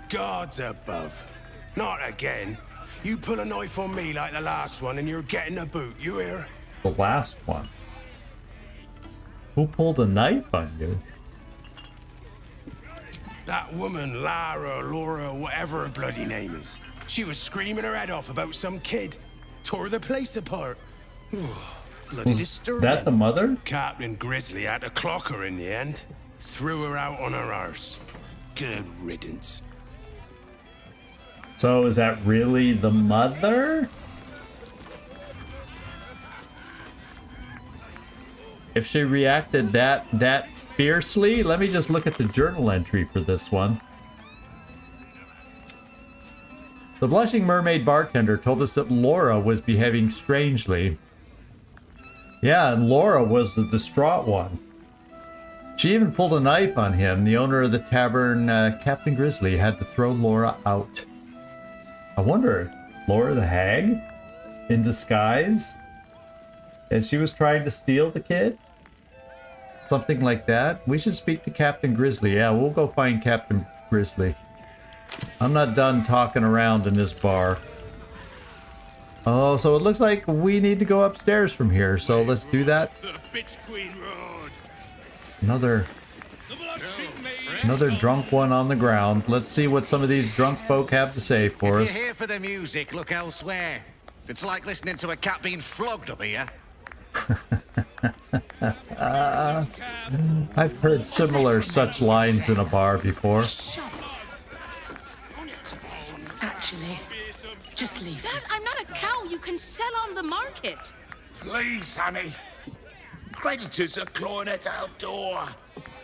Gods above. Not again. You pull a knife on me like the last one and you're getting a boot, you hear? The last one? Who pulled a knife on you? That woman, Laura, whatever her bloody name is. She was screaming her head off about some kid. Tore the place apart. Bloody disturbing. That the mother? Captain Grizzly had to clock her in the end. Threw her out on her arse. Good riddance. So is that really the mother? If she reacted that fiercely, let me just look at the journal entry for this one. The Blushing Mermaid bartender told us that Laura was behaving strangely. Yeah, and Laura was the distraught one. She even pulled a knife on him. The owner of the tavern, Captain Grizzly, had to throw Laura out. I wonder if Laura the Hag, in disguise, and she was trying to steal the kid? Something like that? We should speak to Captain Grizzly. Yeah, we'll go find Captain Grizzly. I'm not done talking around in this bar. Oh, so it looks like we need to go upstairs from here, so let's do that. Another drunk one on the ground. Let's see what some of these drunk folk have to say for us. If you're here for the music, look elsewhere. It's like listening to a cat being flogged up here. I've heard similar such lines in a bar before. Actually, just leave Dad, I'm not a cow you can sell on the market. Please, honey. Creditors are clawing at our door.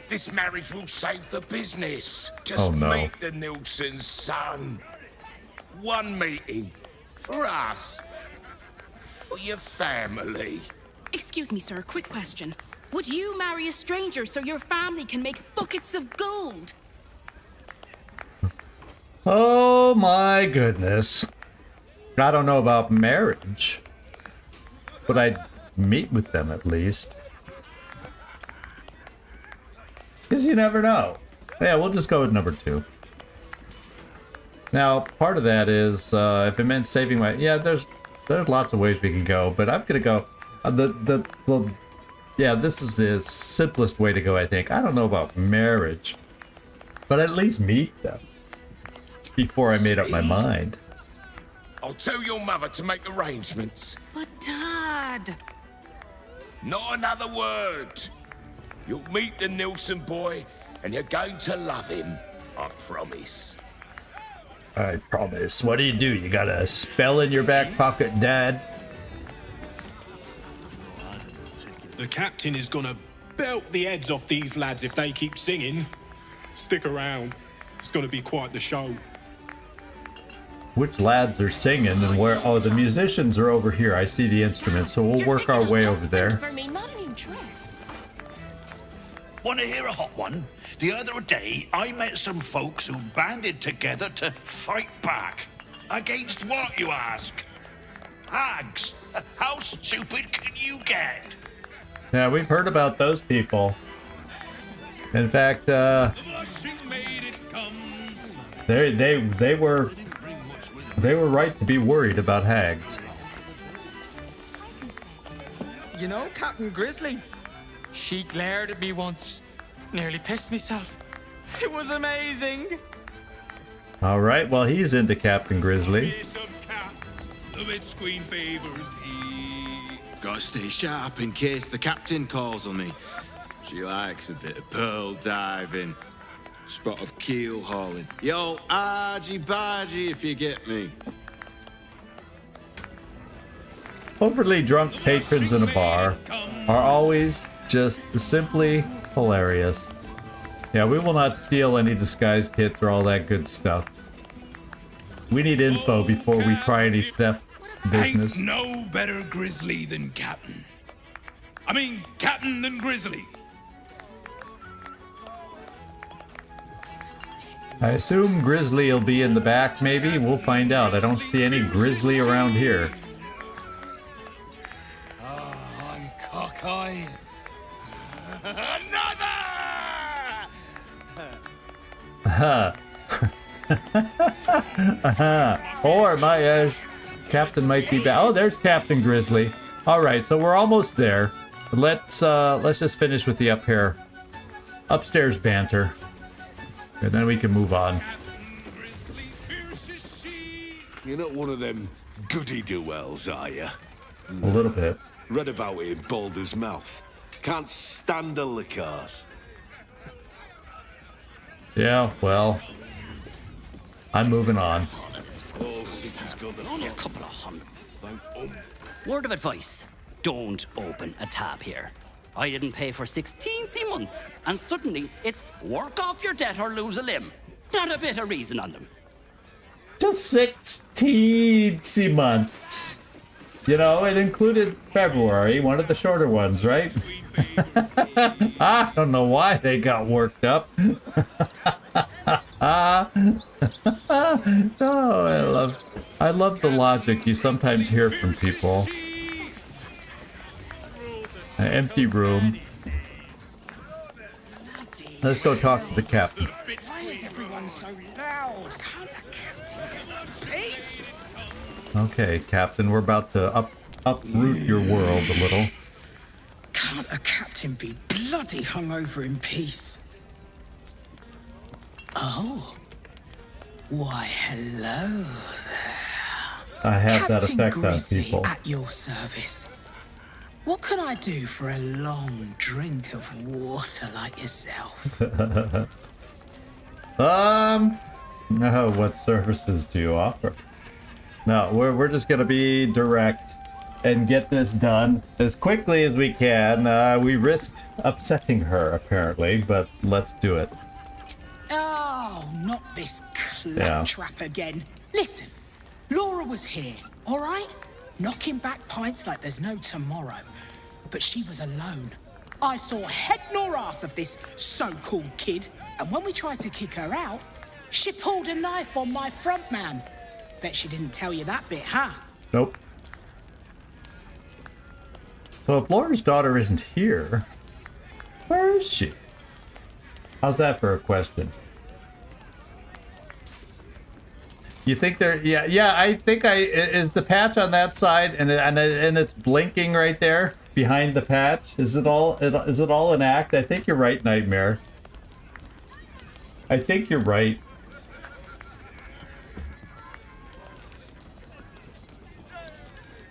This marriage will save the business. Just meet the Nilsson's son. One meeting. For us. For your family. Excuse me, sir, quick question. Would you marry a stranger so your family can make buckets of gold? Oh my goodness. I don't know about marriage, but I'd meet with them at least. Because you never know. Yeah, we'll just go with number 2. Now, part of that is, if it meant saving my... Yeah, there's lots of ways we can go, but I'm gonna go... yeah, this is the simplest way to go, I think. I don't know about marriage, but at least meet them before I made up my mind. I'll tell your mother to make arrangements. But Dad... Not another word. You'll meet the Nilsson boy, and you're going to love him. I promise. I promise. What do? You got a spell in your back pocket, Dad? The captain is gonna belt the heads off these lads if they keep singing. Stick around. It's gonna be quite the show. Which lads are singing and where? Oh, the musicians are over here. I see the instruments, so we'll work our way over there. For me, not a new dress. Want to hear a hot one? The other day, I met some folks who banded together to fight back. Against what, you ask? Hags. How stupid can you get? Yeah, we've heard about those people. In fact, they were right to be worried about hags. You know, Captain Grizzly, she glared at me once, nearly pissed myself. It was amazing. All right, well, he's into Captain Grizzly. The mid-screen favors thee. Gotta stay sharp in case the captain calls on me. She likes a bit of pearl diving, spot of keel hauling. Yo, argy-bargy if you get me. Overly drunk patrons in a bar are always just simply hilarious. Yeah, we will not steal any disguise kits or all that good stuff. We need info before we try any theft business. Ain't no better Grizzly than Captain. I mean, Captain than Grizzly. I assume Grizzly will be in the back, maybe? We'll find out. I don't see any Grizzly around here. Oh, I'm cockeyed. Another! Or my captain might be back. Oh, there's Captain Grizzly. All right, so we're almost there. Let's just finish with the upstairs banter, and then we can move on. You're not one of them goody-do-wells, are you? A little bit. Read about it in Baldur's mouth. Can't stand the liquors. Yeah, well, I'm moving on. Only a couple of hundred. Word of advice, don't open a tab here. I didn't pay for 16 months, and suddenly it's work off your debt or lose a limb. Not a bit of reason on them. Just 16 months. You know, it included February, one of the shorter ones, right? I don't know why they got worked up. Oh, I love the logic you sometimes hear from people. An empty room. Let's go talk to the captain. Why is everyone so loud? Can't the captain get some peace? Okay, Captain, we're about to uproot your world a little. Can't a captain be bloody hungover in peace? Oh. Why, hello there. I have that effect on Grizzly people. At your service. What can I do for a long drink of water like yourself? No, what services do you offer? No, we're just gonna be direct. and get this done as quickly as we can. We risk upsetting her, apparently, but let's do it. Oh, not this claptrap again. Listen, Laura was here, all right? Knocking back pints like there's no tomorrow. But she was alone. I saw head nor ass of this so-called kid, and when we tried to kick her out, she pulled a knife on my front man. Bet she didn't tell you that bit, huh? Nope. Well, if Laura's daughter isn't here, where is she? How's that for a question? You think there? Yeah. I think is the patch on that side, and it's blinking right there behind the patch. Is it all an act? I think you're right, Nightmare. I think you're right.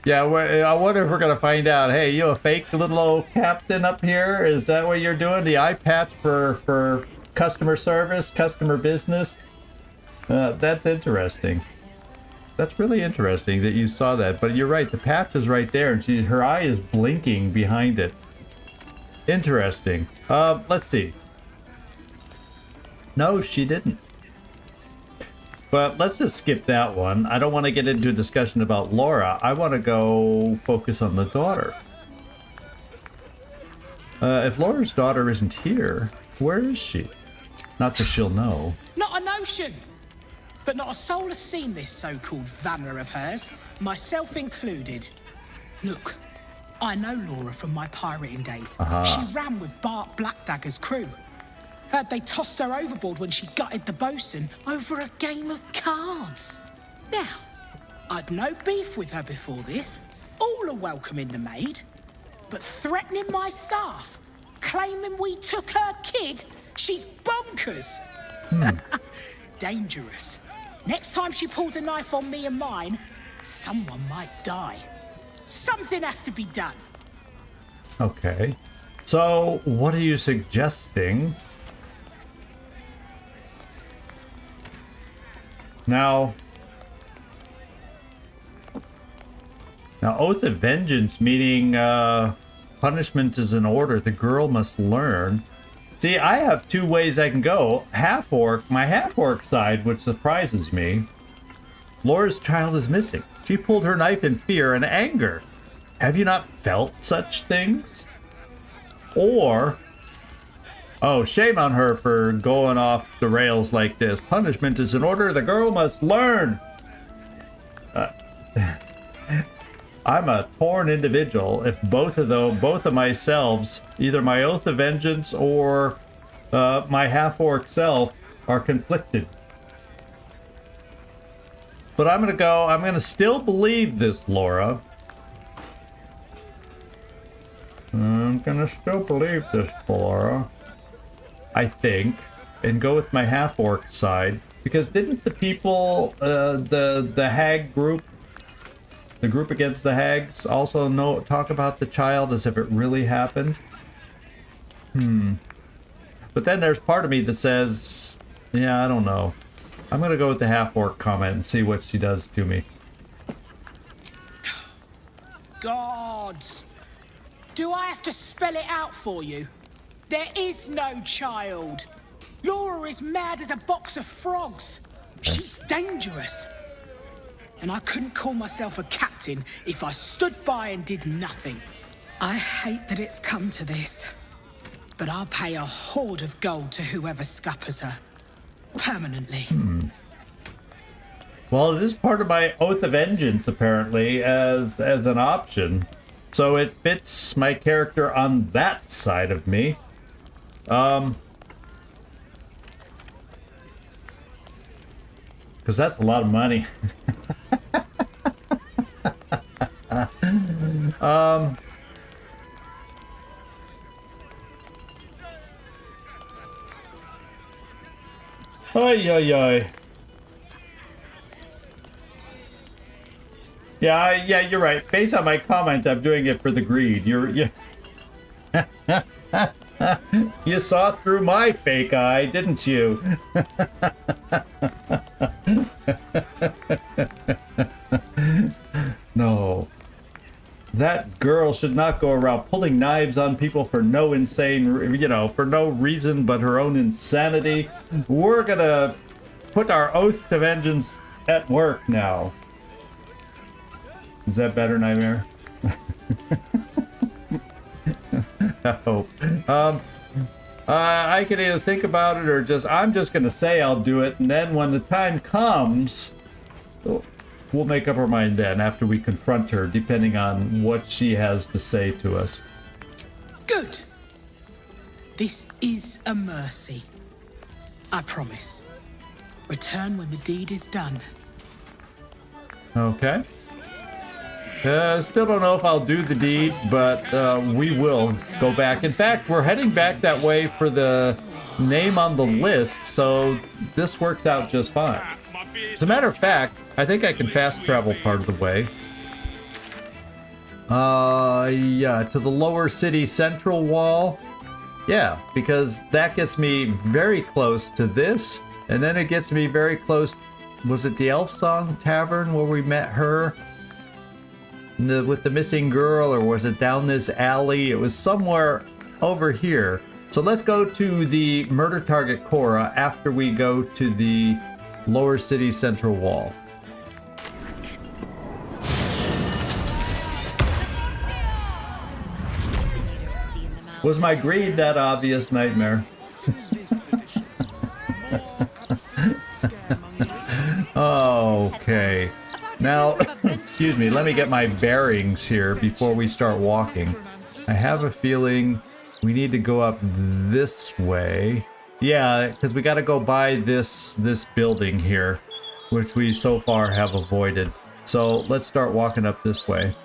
Yeah, I wonder if we're gonna find out. Hey, you a fake little old captain up here? Is that what you're doing? The eye patch for customer service, customer business? That's interesting. That's really interesting that you saw that. But you're right, the patch is right there, and her eye is blinking behind it. Interesting. Let's see. No, she didn't. But let's just skip that one. I don't want to get into a discussion about Laura. I want to go focus on the daughter. If Laura's daughter isn't here, where is she? Not that she'll know. Not a notion. But not a soul has seen this so-called vanner of hers, myself included. Look, I know Laura from my pirating days. She ran with Bart Blackdagger's crew. Heard they tossed her overboard when she gutted the bosun over a game of cards. Now, I'd no beef with her before this. All are welcoming the maid. But threatening my staff, claiming we took her kid, she's bonkers. Dangerous. Next time she pulls a knife on me and mine, someone might die. Something has to be done. Okay. So, what are you suggesting? Now, Oath of Vengeance, meaning punishment is in order. The girl must learn. See, I have two ways I can go. Half-orc, my half-orc side, which surprises me. Laura's child is missing. She pulled her knife in fear and anger. Have you not felt such things? Or, oh, shame on her for going off the rails like this. Punishment is in order. The girl must learn. I'm a torn individual. If both of myselves, either my Oath of Vengeance or my half-orc self, are conflicted. But I'm gonna still believe this, Laura. I'm gonna still believe this, Laura. I think, and go with my half-orc side, because didn't the people, the hag group, the group against the hags, also talk about the child as if it really happened? But then there's part of me that says, yeah, I don't know. I'm gonna go with the half-orc comment and see what she does to me. Gods! Do I have to spell it out for you? There is no child. Laura is mad as a box of frogs. She's dangerous. And I couldn't call myself a captain if I stood by and did nothing. I hate that it's come to this, but I'll pay a hoard of gold to whoever scuppers her. Permanently. Well, it is part of my Oath of Vengeance, apparently, as an option. So it fits my character on that side of me. Because that's a lot of money. Oy, oy, oy. Yeah, you're right. Based on my comments, I'm doing it for the greed. You saw through my fake eye, didn't you? No. That girl should not go around pulling knives on people for no for no reason but her own insanity. We're gonna put our oath to vengeance at work now. Is that better, Nightmare? I hope. I can either think about it or I'm just gonna say I'll do it, and then when the time comes, we'll make up our mind then after we confront her, depending on what she has to say to us. Good. This is a mercy. I promise. Return when the deed is done. Okay. Still don't know if I'll do the deed, but we will go back. In fact, we're heading back that way for the name on the list, so this works out just fine. As a matter of fact, I think I can fast travel part of the way. Yeah, to the lower city central wall. Yeah, because that gets me very close to this, and then it gets me very close. Was it the Elf Song Tavern where we met her? With the missing girl, or was it down this alley? It was somewhere over here. So let's go to the murder target Cora after we go to the lower city central wall. Was my greed that obvious, Nightmare? Okay. Now, excuse me, let me get my bearings here before we start walking. I have a feeling we need to go up this way. Yeah, because we got to go by this building here, which we so far have avoided. So let's start walking up this way.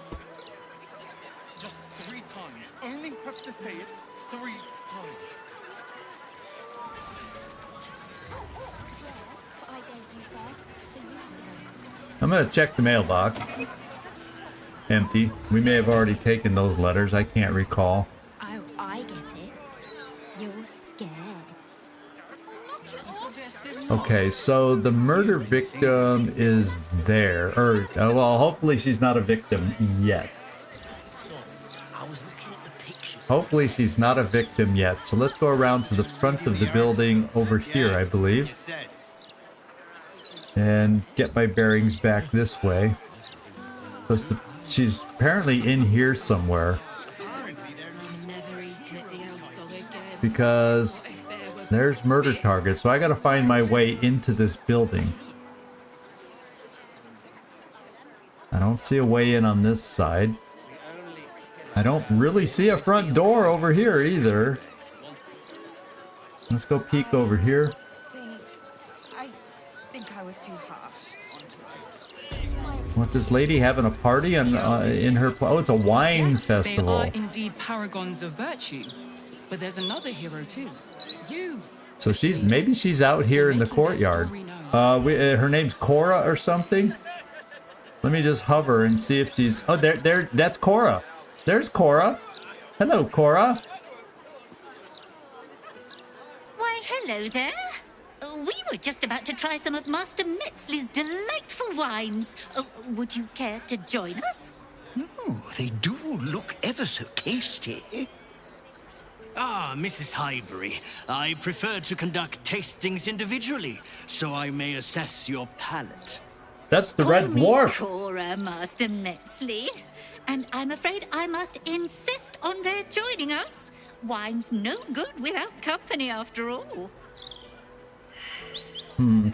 Just 3 times. Only have to say it 3 times. I'm gonna check the mailbox. Empty. We may have already taken those letters. I can't recall. Oh, I get it. You're scared. Okay, so the murder victim is there. Or, well, hopefully she's not a victim yet. Hopefully she's not a victim yet. So let's go around to the front of the building over here, I believe. And get my bearings back this way. So she's apparently in here somewhere. Because there's murder target, so I gotta find my way into this building. I don't see a way in on this side. I don't really see a front door over here either. Let's go peek over here. I think I was too harsh. What, this lady having a party on in her? Oh, it's a wine festival. They are indeed paragons of virtue, but there's another hero too. You. So maybe she's out here in the courtyard. Her name's Cora or something. Let me just hover and see if she's. Oh, there. That's Cora. There's Cora. Hello, Cora. Why, hello there. We were just about to try some of Master Metzley's delightful wines. Would you care to join us? Oh, they do look ever so tasty. Ah, Mrs. Highbury, I prefer to conduct tastings individually, so I may assess your palate. That's the Red Dwarf. Cora, Master Metzley. And I'm afraid I must insist on their joining us. Wine's no good without company, after all.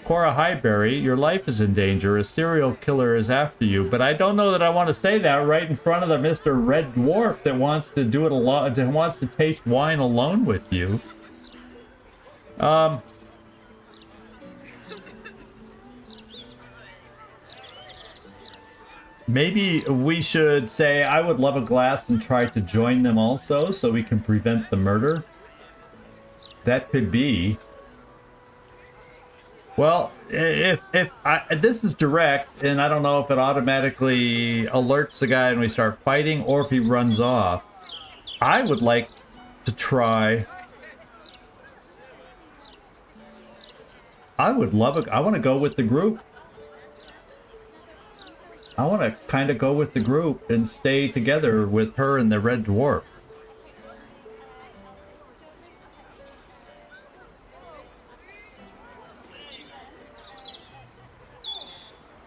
Cora Highbury, your life is in danger. A serial killer is after you, but I don't know that I want to say that right in front of the Mr. Red Dwarf that wants to do it alone, that wants to taste wine alone with you. Maybe we should say I would love a glass and try to join them also, so we can prevent the murder. That could be. Well, if this is direct, and I don't know if it automatically alerts the guy and we start fighting, or if he runs off, I would like to try. I would love it. I want to go with the group. I want to kind of go with the group and stay together with her and the Red Dwarf.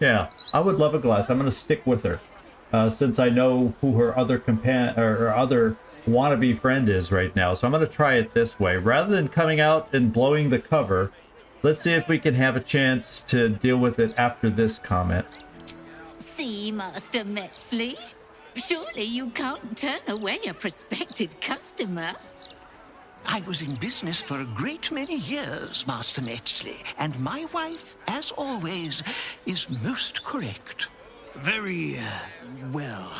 Yeah, I would love a glass. I'm going to stick with her. Since I know who her other other wannabe friend is right now. So I'm going to try it this way. Rather than coming out and blowing the cover, let's see if we can have a chance to deal with it after this comment. See, Master Metzley? Surely you can't turn away a prospective customer. I was in business for a great many years, Master Metzley, and my wife, as always, is most correct. Very, well.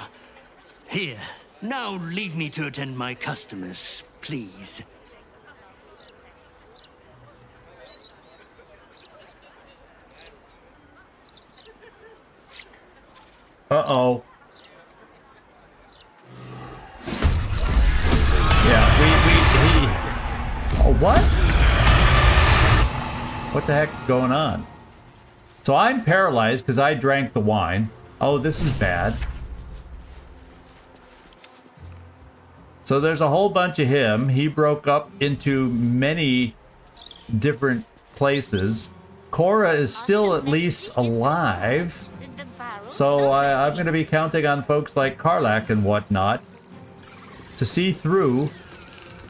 Here, now leave me to attend my customers, please. Uh-oh. Yeah, oh, what? What the heck's going on? So I'm paralyzed because I drank the wine. Oh, this is bad. So there's a whole bunch of him. He broke up into many different places. Cora is still at least alive. So I'm going to be counting on folks like Karlach and whatnot to see through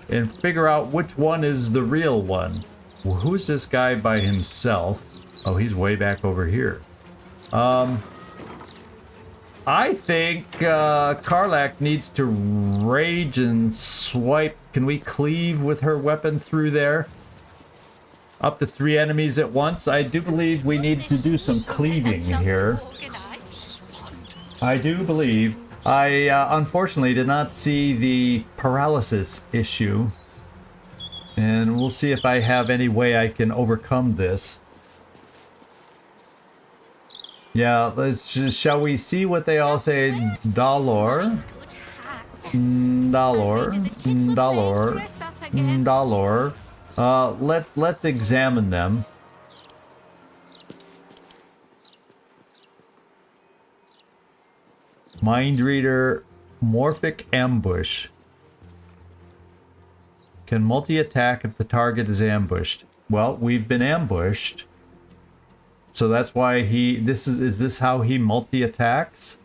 and figure out which one is the real one. Well, who's this guy by himself? Oh, he's way back over here. I think Karlach needs to rage and swipe. Can we cleave with her weapon through there? Up to 3 enemies at once. I do believe we need to do some cleaving here. I do believe. I unfortunately did not see the paralysis issue. And we'll see if I have any way I can overcome this. Yeah, let's just, shall we see what they all say? Dollar. Dollar. Dollar. Dollar. Let's examine them. Mind Reader, Morphic Ambush. Can multi-attack if the target is ambushed. Well, we've been ambushed. So that's why is this how he multi-attacks?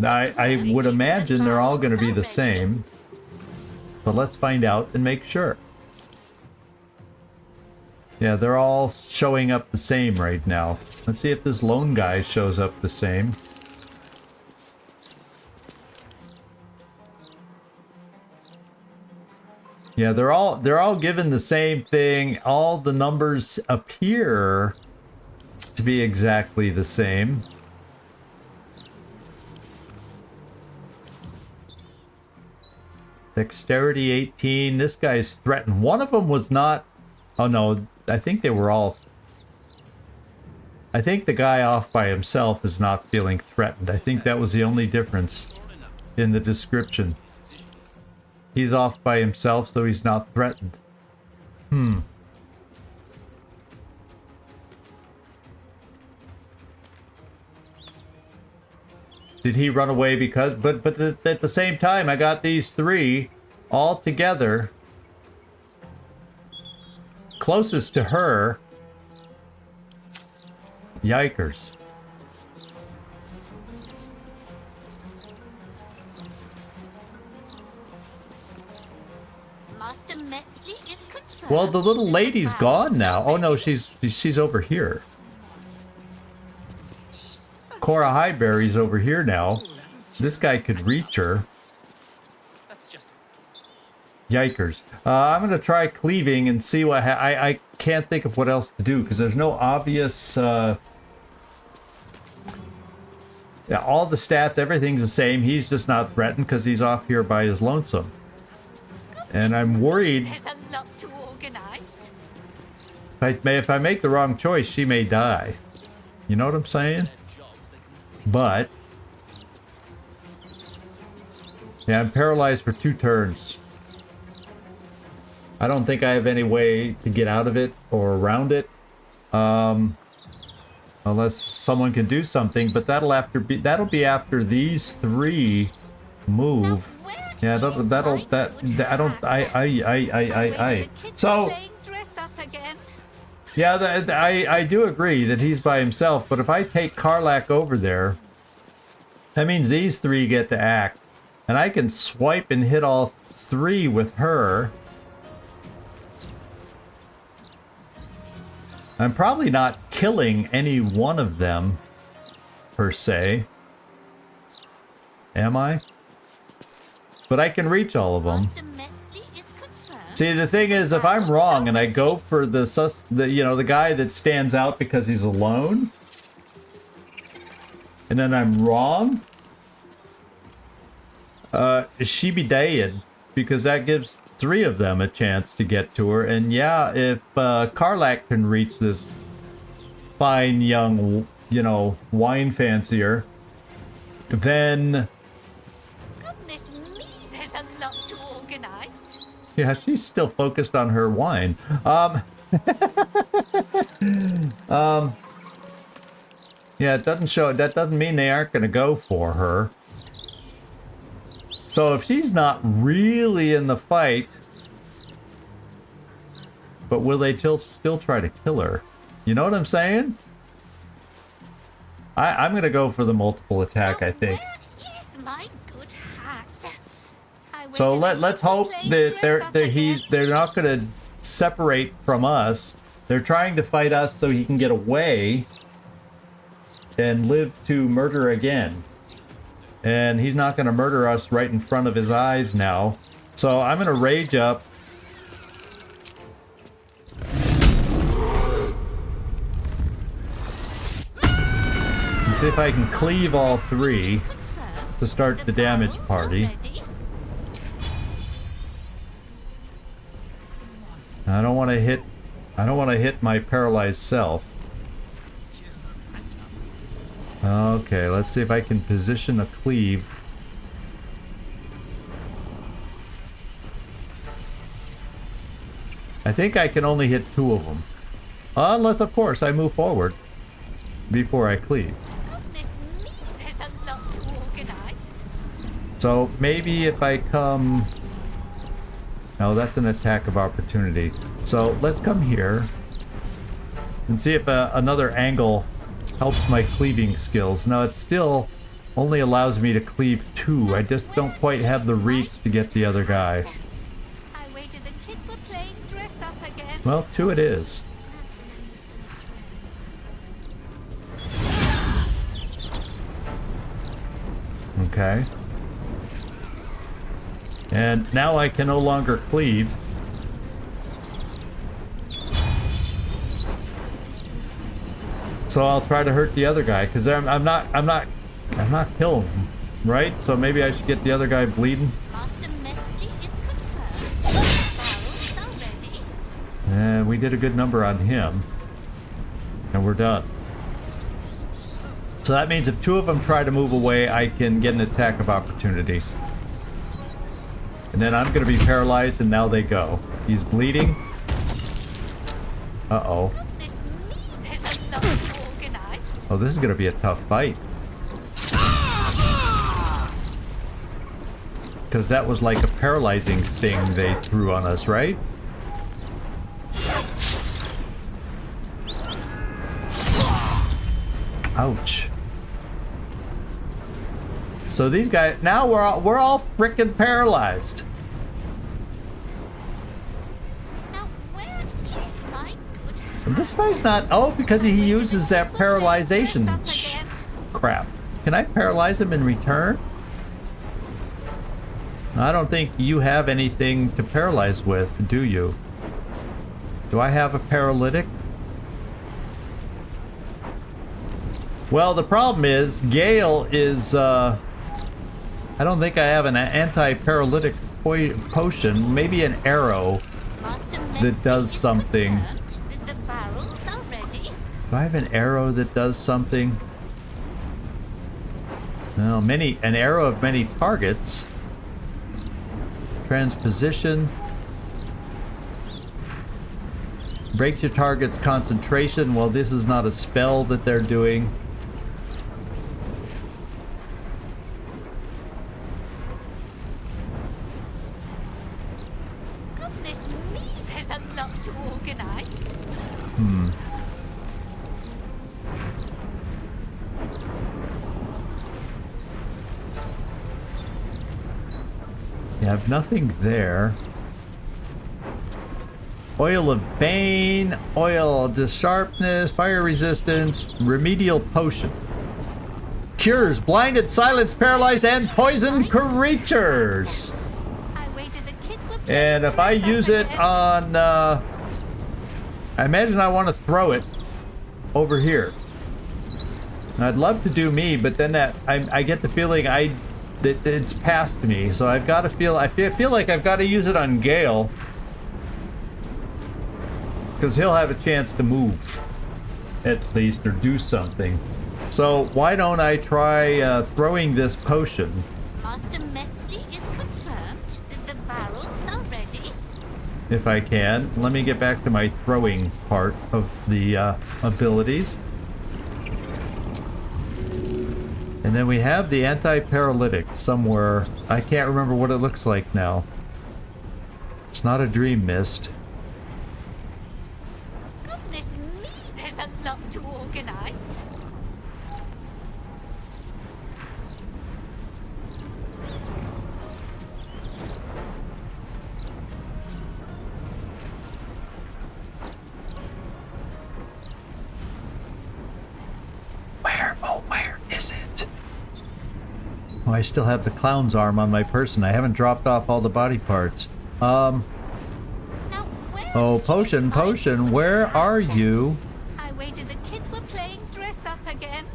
I would imagine they're all going to be the same. But let's find out and make sure. Yeah, they're all showing up the same right now. Let's see if this lone guy shows up the same. Yeah, they're all given the same thing. All the numbers appear to be exactly the same. Dexterity 18. This guy's threatened. One of them was not. Oh no, I think they were all. I think the guy off by himself is not feeling threatened. I think that was the only difference in the description. He's off by himself, so he's not threatened. Did he run away because... But at the same time, I got these 3 all together. Closest to her. Yikers. Master Metzley is confirmed. Well, the little lady's gone now. Oh no, she's over here. Cora Highberry's over here now. This guy could reach her. Yikers. I'm going to try cleaving and see what I can't think of what else to do because there's no obvious... Yeah, all the stats, everything's the same. He's just not threatened because he's off here by his lonesome. And I'm worried... There's a lot to organize. If I make the wrong choice, she may die. You know what I'm saying? But... yeah, I'm paralyzed for 2 turns. I don't think I have any way to get out of it or around it. Oh Unless someone can do something, but that'll be after these three move. Yeah, So yeah, I do agree that he's by himself, but if I take Karlach over there, that means these three get to act, and I can swipe and hit all three with her. I'm probably not killing any one of them, per se. Am I? But I can reach all of them. See, the thing is, if I'm wrong and I go for the guy that stands out because he's alone, and then I'm wrong, she be dead, because that gives three of them a chance to get to her. And yeah, if Karlach can reach this fine young, wine fancier, then Goodness me, there's a lot to organize. yeah, she's still focused on her wine. Yeah, it doesn't show. That doesn't mean they aren't going to go for her. So if she's not really in the fight, but will they still try to kill her? You know what I'm saying? I'm going to go for the multiple attack, I think. So let's hope that they're not going to separate from us. They're trying to fight us so he can get away and live to murder again. And he's not going to murder us right in front of his eyes now. So I'm going to rage up. And see if I can cleave all three to start the damage party. I don't want to hit my paralyzed self. Okay, let's see if I can position a cleave. I think I can only hit two of them. Unless, of course, I move forward before I cleave. Goodness me, there's a lot to organize. So maybe if I come... No, that's an attack of opportunity. So let's come here and see if another angle helps my cleaving skills. Now it still only allows me to cleave two. I just don't quite have the reach to get the other guy. I waited, the kids were playing dress up again. Well, two it is. Okay. And now I can no longer cleave. So I'll try to hurt the other guy, because I'm not killing him, right? So maybe I should get the other guy bleeding. And we did a good number on him, and we're done. So that means if two of them try to move away, I can get an attack of opportunity. And then I'm going to be paralyzed, and now they go. He's bleeding. Uh-oh. Oh, this is going to be a tough fight. Because that was like a paralyzing thing they threw on us, right? Ouch. So these guys, now we're all freaking paralyzed. And this guy's not. Oh, because he uses that paralyzation crap. Can I paralyze him in return? I don't think you have anything to paralyze with, do you? Do I have a paralytic? Well, the problem is Gale is. I don't think I have an anti-paralytic potion. Maybe an arrow that does something. Do I have an arrow that does something? No, an arrow of many targets. Transposition. Breaks your target's concentration. Well, this is not a spell that they're doing. Goodness me, there's a lot to organize. You have nothing there. Oil of Bane, oil of sharpness, fire resistance, remedial potion. Cures blinded, silenced, paralyzed, and poisoned creatures. And if I use it on, I imagine I want to throw it over here. And I'd love to do me, but then that I get the feeling that it's past me. So I've got to feel like I've got to use it on Gale. Because he'll have a chance to move, at least, or do something. So why don't I try throwing this potion? Master Metzley is confirmed. The barrels are ready. If I can. Let me get back to my throwing part of the abilities. And then we have the anti-paralytic somewhere. I can't remember what it looks like now. It's not a dream mist. There's a lot to organize. Where is it? Oh, I still have the clown's arm on my person. I haven't dropped off all the body parts. Oh, potion, where are you? I waited the kids were playing dress up again.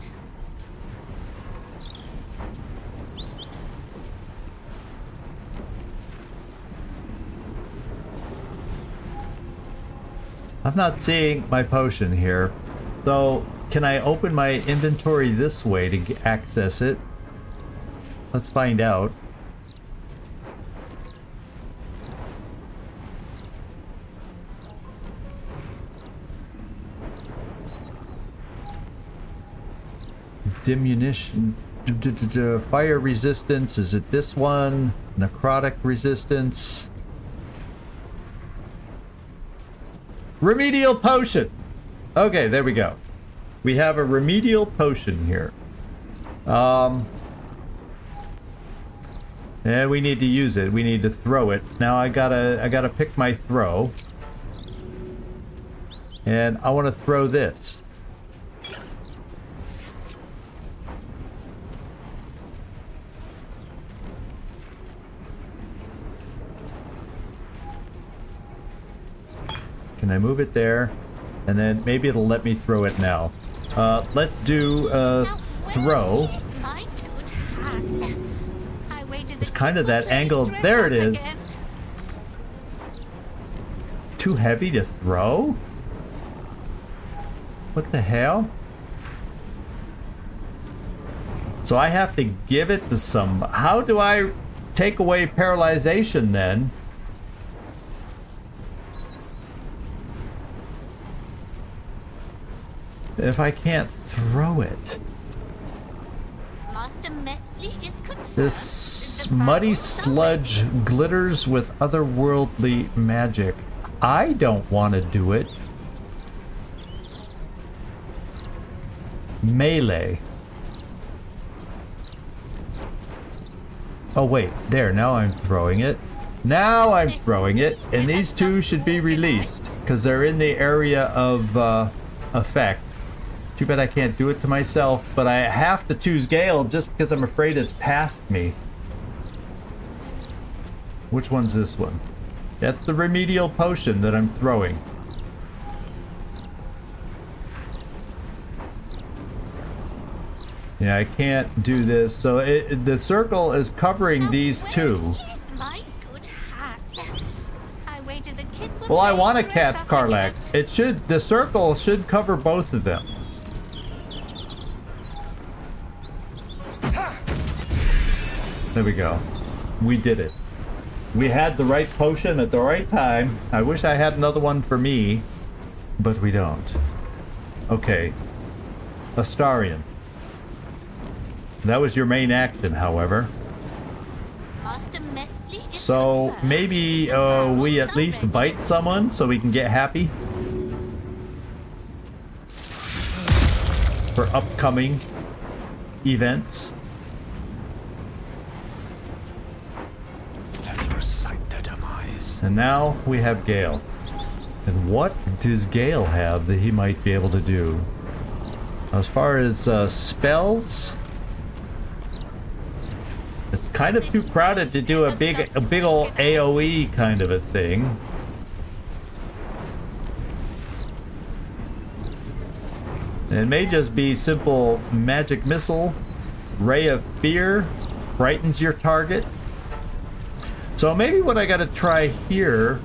I'm not seeing my potion here. So, can I open my inventory this way to access it? Let's find out. Diminution, fire resistance, is it this one? Necrotic resistance. Remedial potion! Okay, there we go. We have a remedial potion here. And we need to use it. We need to throw it. Now I gotta pick my throw. And I want to throw this. Can I move it there? And then maybe it'll let me throw it now. Let's do throw. It's kind of that angle. There it is. Too heavy to throw? What the hell? So I have to give it to some. How do I take away paralyzation then? If I can't throw it. Master Metzley is confirmed. This muddy sludge glitters with otherworldly magic. I don't want to do it. Melee. Oh wait, there, now I'm throwing it. Now I'm throwing it, and these two should be released, because they're in the area of effect. Too bad I can't do it to myself, but I have to choose Gale just because I'm afraid it's past me. Which one's this one? That's the remedial potion that I'm throwing. Yeah, I can't do this. So the circle is covering these two. Well, I want to catch Karlach. It should. The circle should cover both of them. There we go. We did it. We had the right potion at the right time. I wish I had another one for me. But we don't. Okay. Astarion. That was your main action, however. So maybe we at least bite someone so we can get happy for upcoming events. And now we have Gale. And what does Gale have that he might be able to do? As far as spells, it's kind of too crowded to do a big ol' AoE kind of a thing. It may just be simple magic missile, ray of fear, frightens your target. So maybe what I gotta try here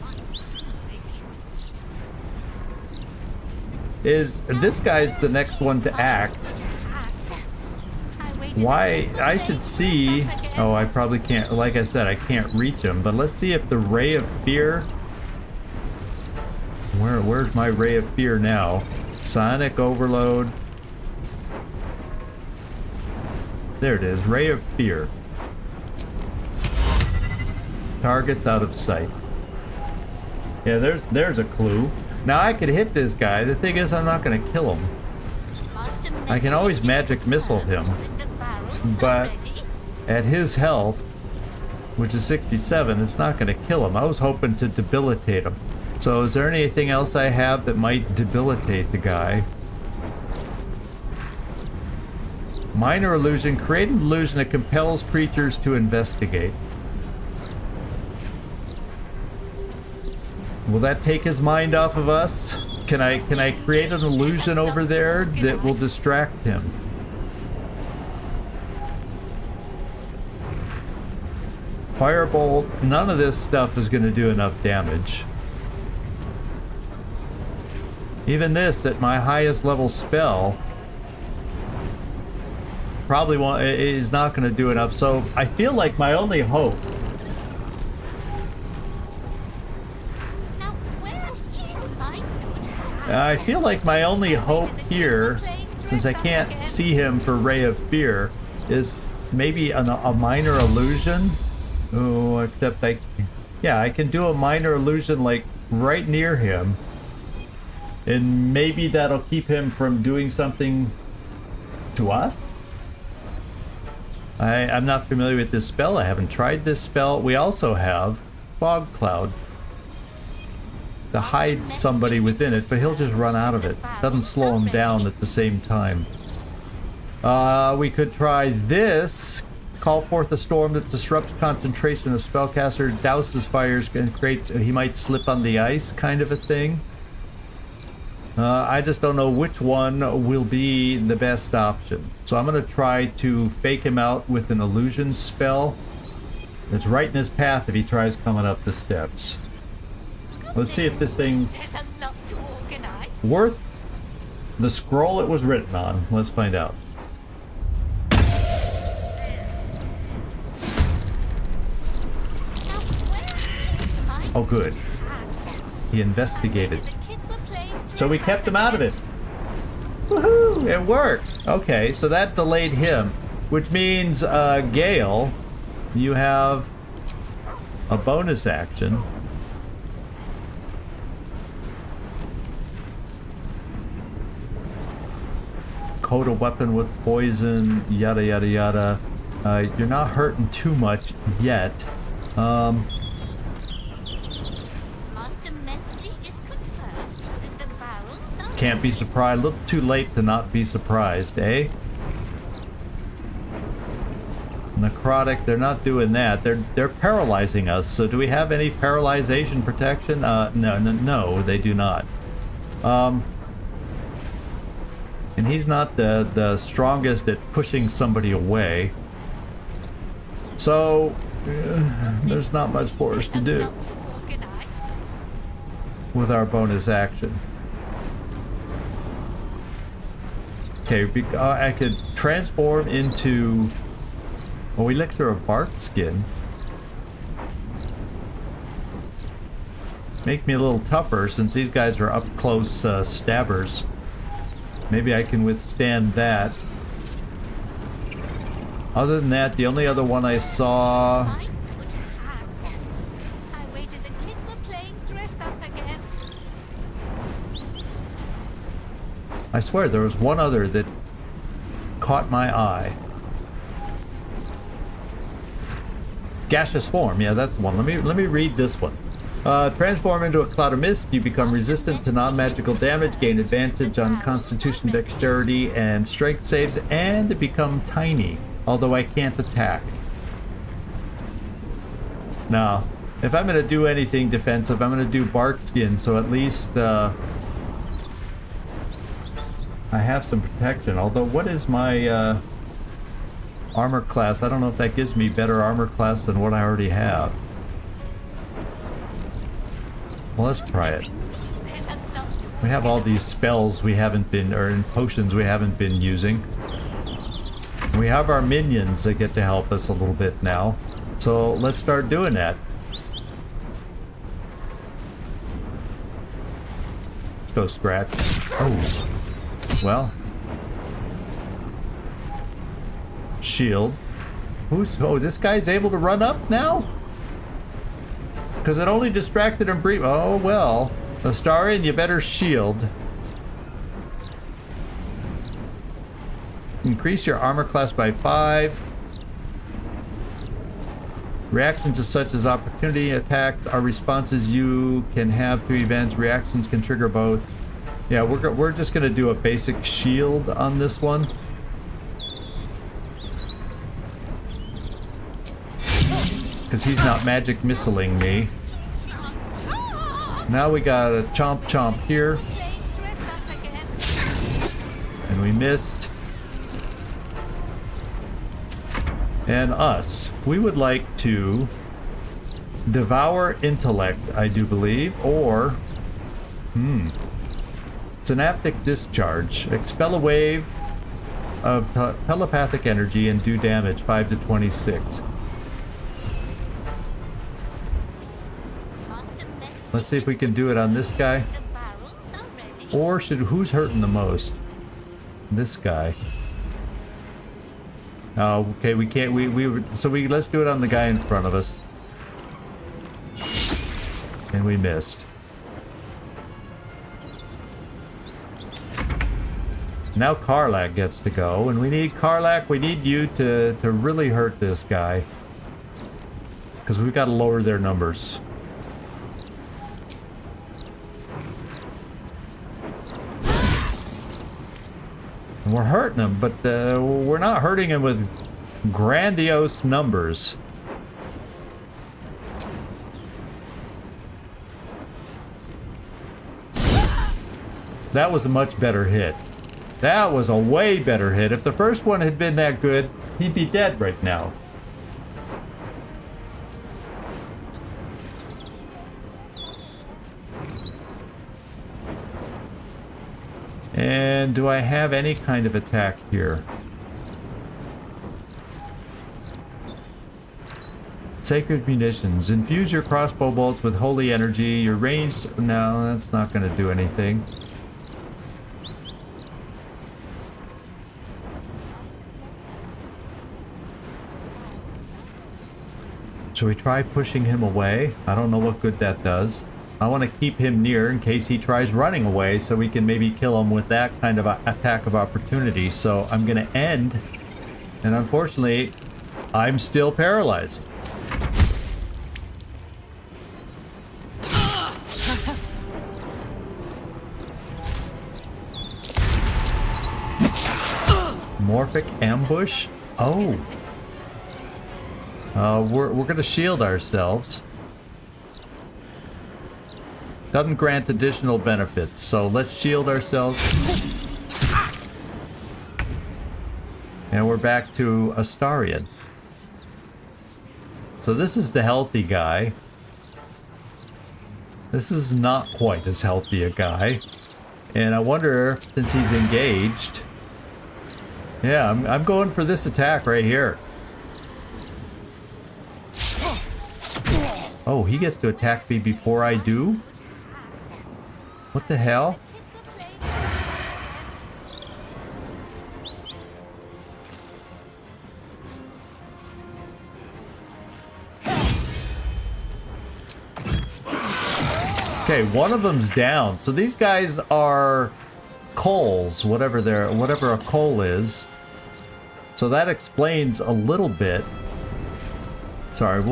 is this guy's the next one to act. Why I should see, oh, I probably can't, like I said, I can't reach him, but let's see if the ray of fear, where's my ray of fear now? Sonic overload. There it is, ray of fear. Targets out of sight. Yeah, there's a clue. Now I could hit this guy. The thing is, I'm not going to kill him. I can always magic missile him, but at his health, which is 67, it's not going to kill him. I was hoping to debilitate him. So is there anything else I have that might debilitate the guy? Minor illusion. Create an illusion that compels creatures to investigate. Will that take his mind off of us? Can I create an illusion over there that will distract him? Firebolt, none of this stuff is going to do enough damage. Even this, at my highest level spell, probably won't, is not going to do enough. So I feel like my only hope here, since I can't see him for Ray of Fear, is maybe a minor illusion. Oh, except I can do a minor illusion like right near him, and maybe that'll keep him from doing something to us. I'm not familiar with this spell. I haven't tried this spell. We also have Fog Cloud to hide somebody within it, but he'll just run out of it. Doesn't slow him down at the same time. We could try this. Call forth a storm that disrupts concentration of spellcaster, douses fires, and creates, he might slip on the ice kind of a thing. I just don't know which one will be the best option. So I'm going to try to fake him out with an illusion spell that's right in his path if he tries coming up the steps. Let's see if this thing's worth the scroll it was written on. Let's find out. Oh, good. He investigated. So we kept him out of it. Woohoo! It worked. Okay, so that delayed him, which means, Gale, you have a bonus action. Coat a weapon with poison, yada yada yada. You're not hurting too much yet. Can't be surprised. A little too late to not be surprised, eh? Necrotic, they're not doing that. They're paralyzing us. So do we have any paralyzation protection? No, they do not. And he's not the strongest at pushing somebody away. So there's not much for us to do with our bonus action. Okay, I could transform into elixir of bark skin. make me a little tougher since these guys are up close stabbers. Maybe I can withstand that. Other than that, the only other one I saw... I swear there was one other that caught my eye. Gaseous form, yeah, that's the one. Let me read this one. Transform into a cloud of mist. You become resistant to non-magical damage, gain advantage on Constitution, Dexterity, and Strength saves, and become tiny. Although I can't attack. Now, if I'm going to do anything defensive, I'm going to do bark skin, so at least I have some protection. Although, what is my armor class? I don't know if that gives me better armor class than what I already have. Well, let's try it. We have all these spells we haven't been, or potions we haven't been using. We have our minions that get to help us a little bit now. So let's start doing that. Let's go scratch. Oh. Well. Shield. Oh, this guy's able to run up now? Because it only distracted him briefly. Oh, well. Astarion, you better shield. Increase your armor class by 5. Reactions to such as opportunity attacks are responses you can have to events. Reactions can trigger both. Yeah, we're just going to do a basic shield on this one. Because he's not magic missiling me. Now we got a chomp chomp here. And we missed. And us. We would like to devour intellect, I do believe, or synaptic discharge. Expel a wave of telepathic energy and do damage 5 to 26. Let's see if we can do it on this guy. Or who's hurting the most? This guy. Oh, okay, we can't, let's do it on the guy in front of us. And we missed. Now Karlach gets to go, and we need Karlach, we need you to really hurt this guy. Because we've got to lower their numbers. We're hurting him, but we're not hurting him with grandiose numbers. That was a much better hit. That was a way better hit. If the first one had been that good, he'd be dead right now. And do I have any kind of attack here? Sacred munitions. Infuse your crossbow bolts with holy energy. Your range... No, that's not going to do anything. Should we try pushing him away? I don't know what good that does. I want to keep him near in case he tries running away so we can maybe kill him with that kind of attack of opportunity. So I'm going to end. And unfortunately, I'm still paralyzed. Morphic ambush? Oh. We're going to shield ourselves. Doesn't grant additional benefits, so let's shield ourselves. And we're back to Astarion. So this is the healthy guy. This is not quite as healthy a guy. And I wonder, since he's engaged... Yeah, I'm going for this attack right here. Oh, he gets to attack me before I do? What the hell? Okay, one of them's down. So these guys are coals, whatever a coal is. So that explains a little bit. Sorry,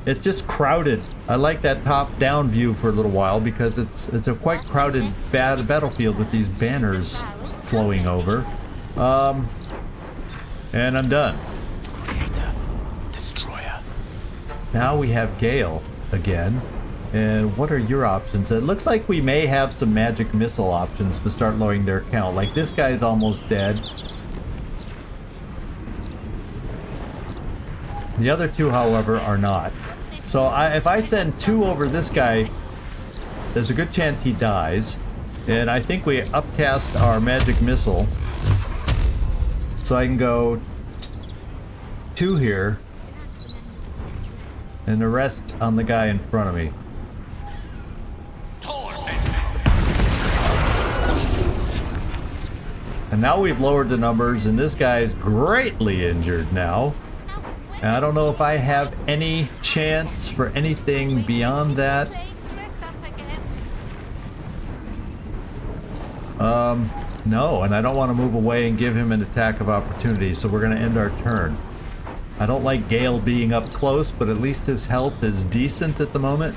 it's just crowded. I like that top-down view for a little while because it's a quite crowded battlefield with these banners flowing over. And I'm done. Creator, destroyer. Now we have Gale again. And what are your options? It looks like we may have some magic missile options to start lowering their count. Like this guy's almost dead. The other two, however, are not. So if I send 2 over this guy, there's a good chance he dies. And I think we upcast our magic missile. So I can go 2 here. And the rest on the guy in front of me. And now we've lowered the numbers, and this guy's greatly injured now. And I don't know if I have any chance for anything beyond that. No, and I don't want to move away and give him an attack of opportunity, so we're going to end our turn. I don't like Gale being up close, but at least his health is decent at the moment.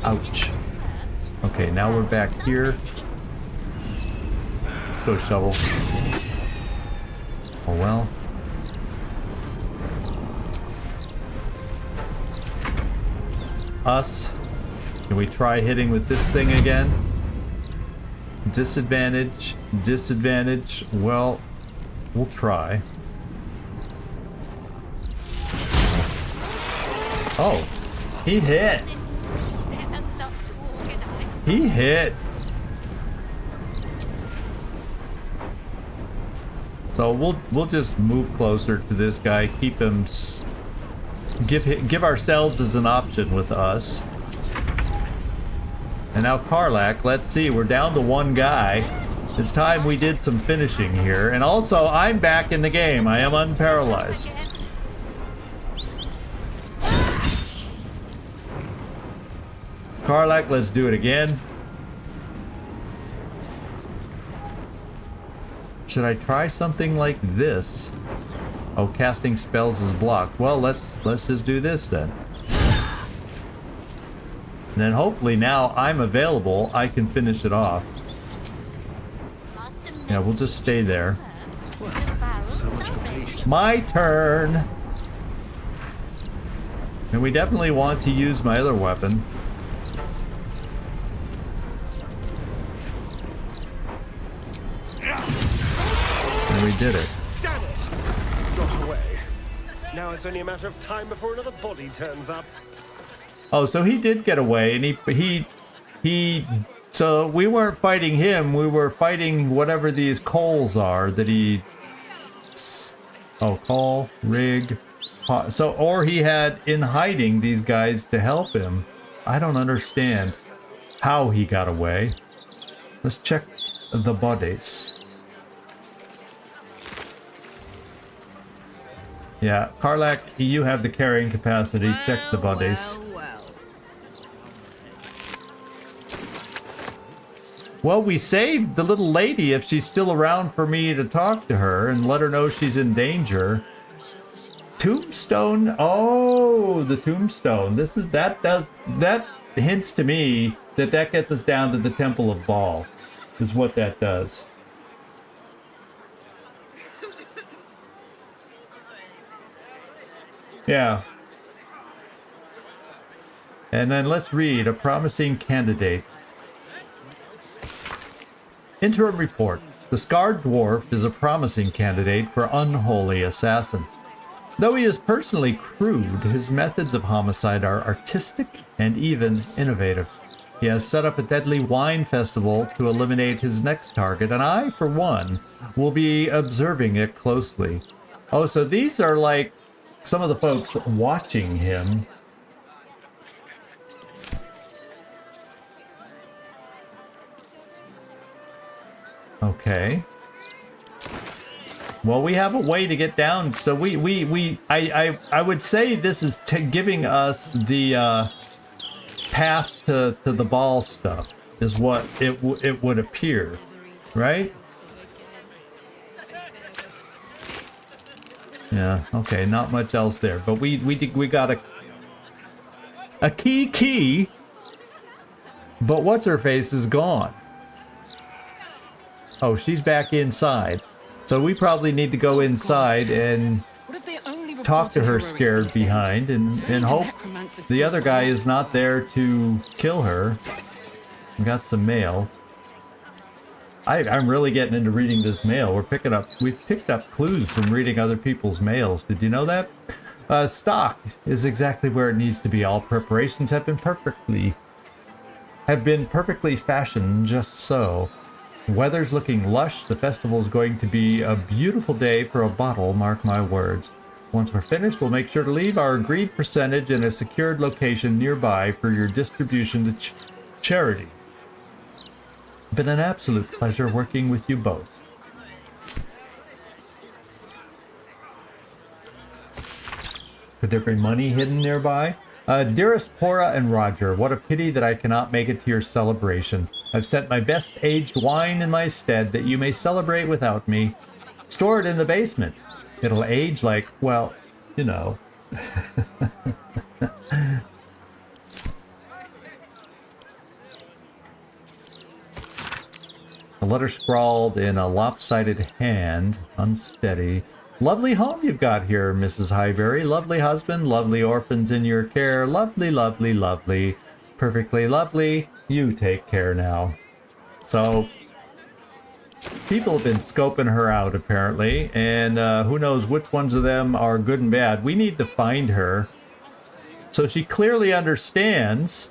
Ouch. Okay, now we're back here. Let's go shovel. Oh well. Us. Can we try hitting with this thing again? Disadvantage. Disadvantage. Well, we'll try. Oh, he hit. He hit. So we'll just move closer to this guy, keep him, give ourselves as an option with us. And now Karlach, let's see, we're down to 1 guy. It's time we did some finishing here. And also, I'm back in the game. I am unparalyzed. Karlach, let's do it again. Should I try something like this? Oh, casting spells is blocked. Well, let's just do this then. And then hopefully now I'm available, I can finish it off. Yeah, we'll just stay there. My turn! And we definitely want to use my other weapon. And we did it. Damn it! Got away. Now it's only a matter of time before another body turns up. Oh, so he did get away, and he so we weren't fighting him, we were fighting whatever these coals are that he... Oh, call, rig... So, or he had in hiding these guys to help him. I don't understand how he got away. Let's check the bodies. Yeah, Karlach, you have the carrying capacity. Check the bodies. Well, we saved the little lady if she's still around for me to talk to her and let her know she's in danger. Tombstone? Oh, the tombstone. That hints to me that gets us down to the Temple of Baal, is what that does. Yeah. And then let's read a promising candidate. Interim report. The Scarred Dwarf is a promising candidate for unholy assassin. Though he is personally crude, his methods of homicide are artistic and even innovative. He has set up a deadly wine festival to eliminate his next target, and I, for one, will be observing it closely. Oh, so these are like some of the folks watching him. Okay. Well, we have a way to get down, so I would say this is giving us the path to the ball stuff, is what it would appear, right? Yeah. Okay. Not much else there, but we got a key. But what's her face is gone. Oh, she's back inside. So we probably need to go inside and talk to her scared behind and hope the other guy is not there to kill her. We got some mail. I'm really getting into reading this mail. We've picked up clues from reading other people's mails. Did you know that? Stock is exactly where it needs to be. All preparations have been perfectly fashioned just so. Weather's looking lush. The festival's going to be a beautiful day for a bottle, mark my words. Once we're finished, we'll make sure to leave our agreed percentage in a secured location nearby for your distribution to charity. Been an absolute pleasure working with you both. Could there be money hidden nearby? Dearest Pora and Roger, what a pity that I cannot make it to your celebration. I've sent my best aged wine in my stead that you may celebrate without me. Store it in the basement. It'll age like, well, you know. A letter scrawled in a lopsided hand, unsteady. Lovely home you've got here, Mrs. Highbury. Lovely husband, lovely orphans in your care. Lovely, lovely, lovely. Perfectly lovely. You take care now. So, people have been scoping her out, apparently. And who knows which ones of them are good and bad. We need to find her. So she clearly understands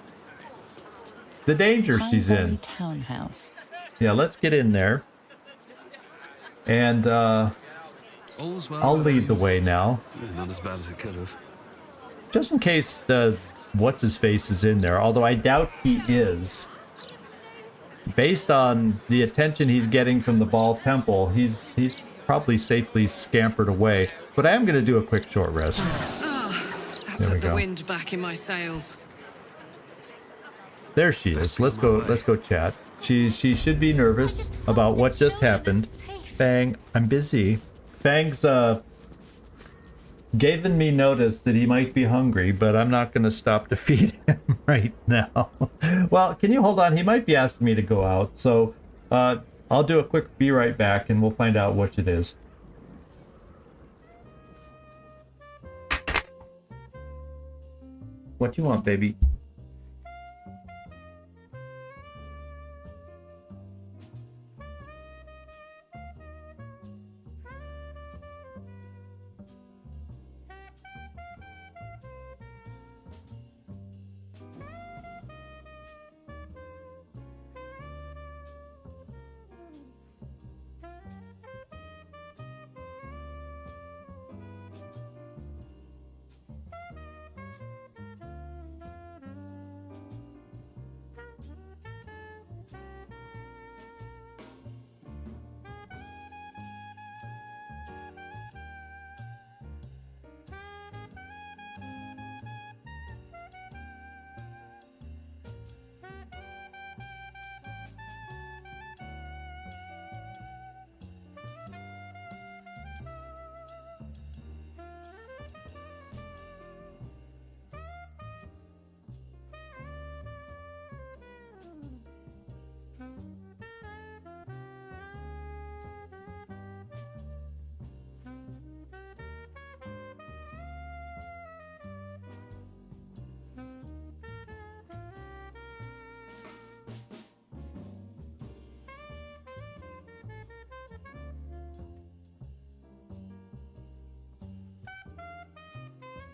the danger she's in. Townhouse. Yeah, let's get in there. And, I'll lead the way now. Yeah, not as bad as it could have. Just in case the what's-his-face is in there, although I doubt he is. Based on the attention he's getting from the Ball Temple, he's probably safely scampered away. But I am going to do a quick short rest. There we Put the go. wind back in my sails. There she is. Let's go chat. She should be nervous about what just happened. Fang, I'm busy. Fang's given me notice that he might be hungry, but I'm not going to stop to feed him right now. Well, can you hold on? He might be asking me to go out, so I'll do a quick be right back, and we'll find out which it is. What do you want, baby?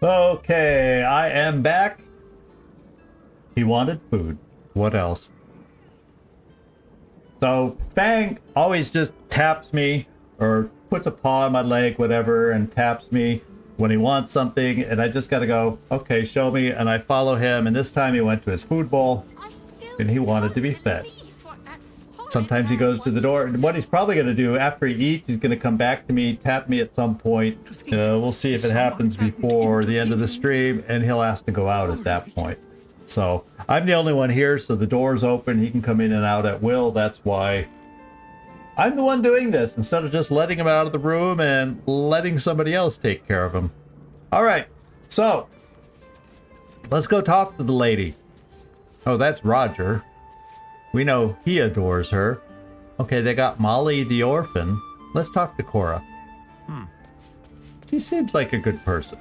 Okay, I am back. He wanted food. What else? So, Fang always just taps me, or puts a paw on my leg, whatever, and taps me when he wants something, and I just gotta go, okay, show me, and I follow him, and this time he went to his food bowl, and he wanted to be fed. Sometimes he goes to the door. And what he's probably going to do after he eats, he's going to come back to me, tap me at some point. We'll see if it happens before the end of the stream, and he'll ask to go out at that point. So I'm the only one here, so the door's open. He can come in and out at will. That's why I'm the one doing this, instead of just letting him out of the room and letting somebody else take care of him. All right, so let's go talk to the lady. Oh, that's Roger. We know he adores her. Okay, they got Molly the orphan. Let's talk to Cora. She seems like a good person.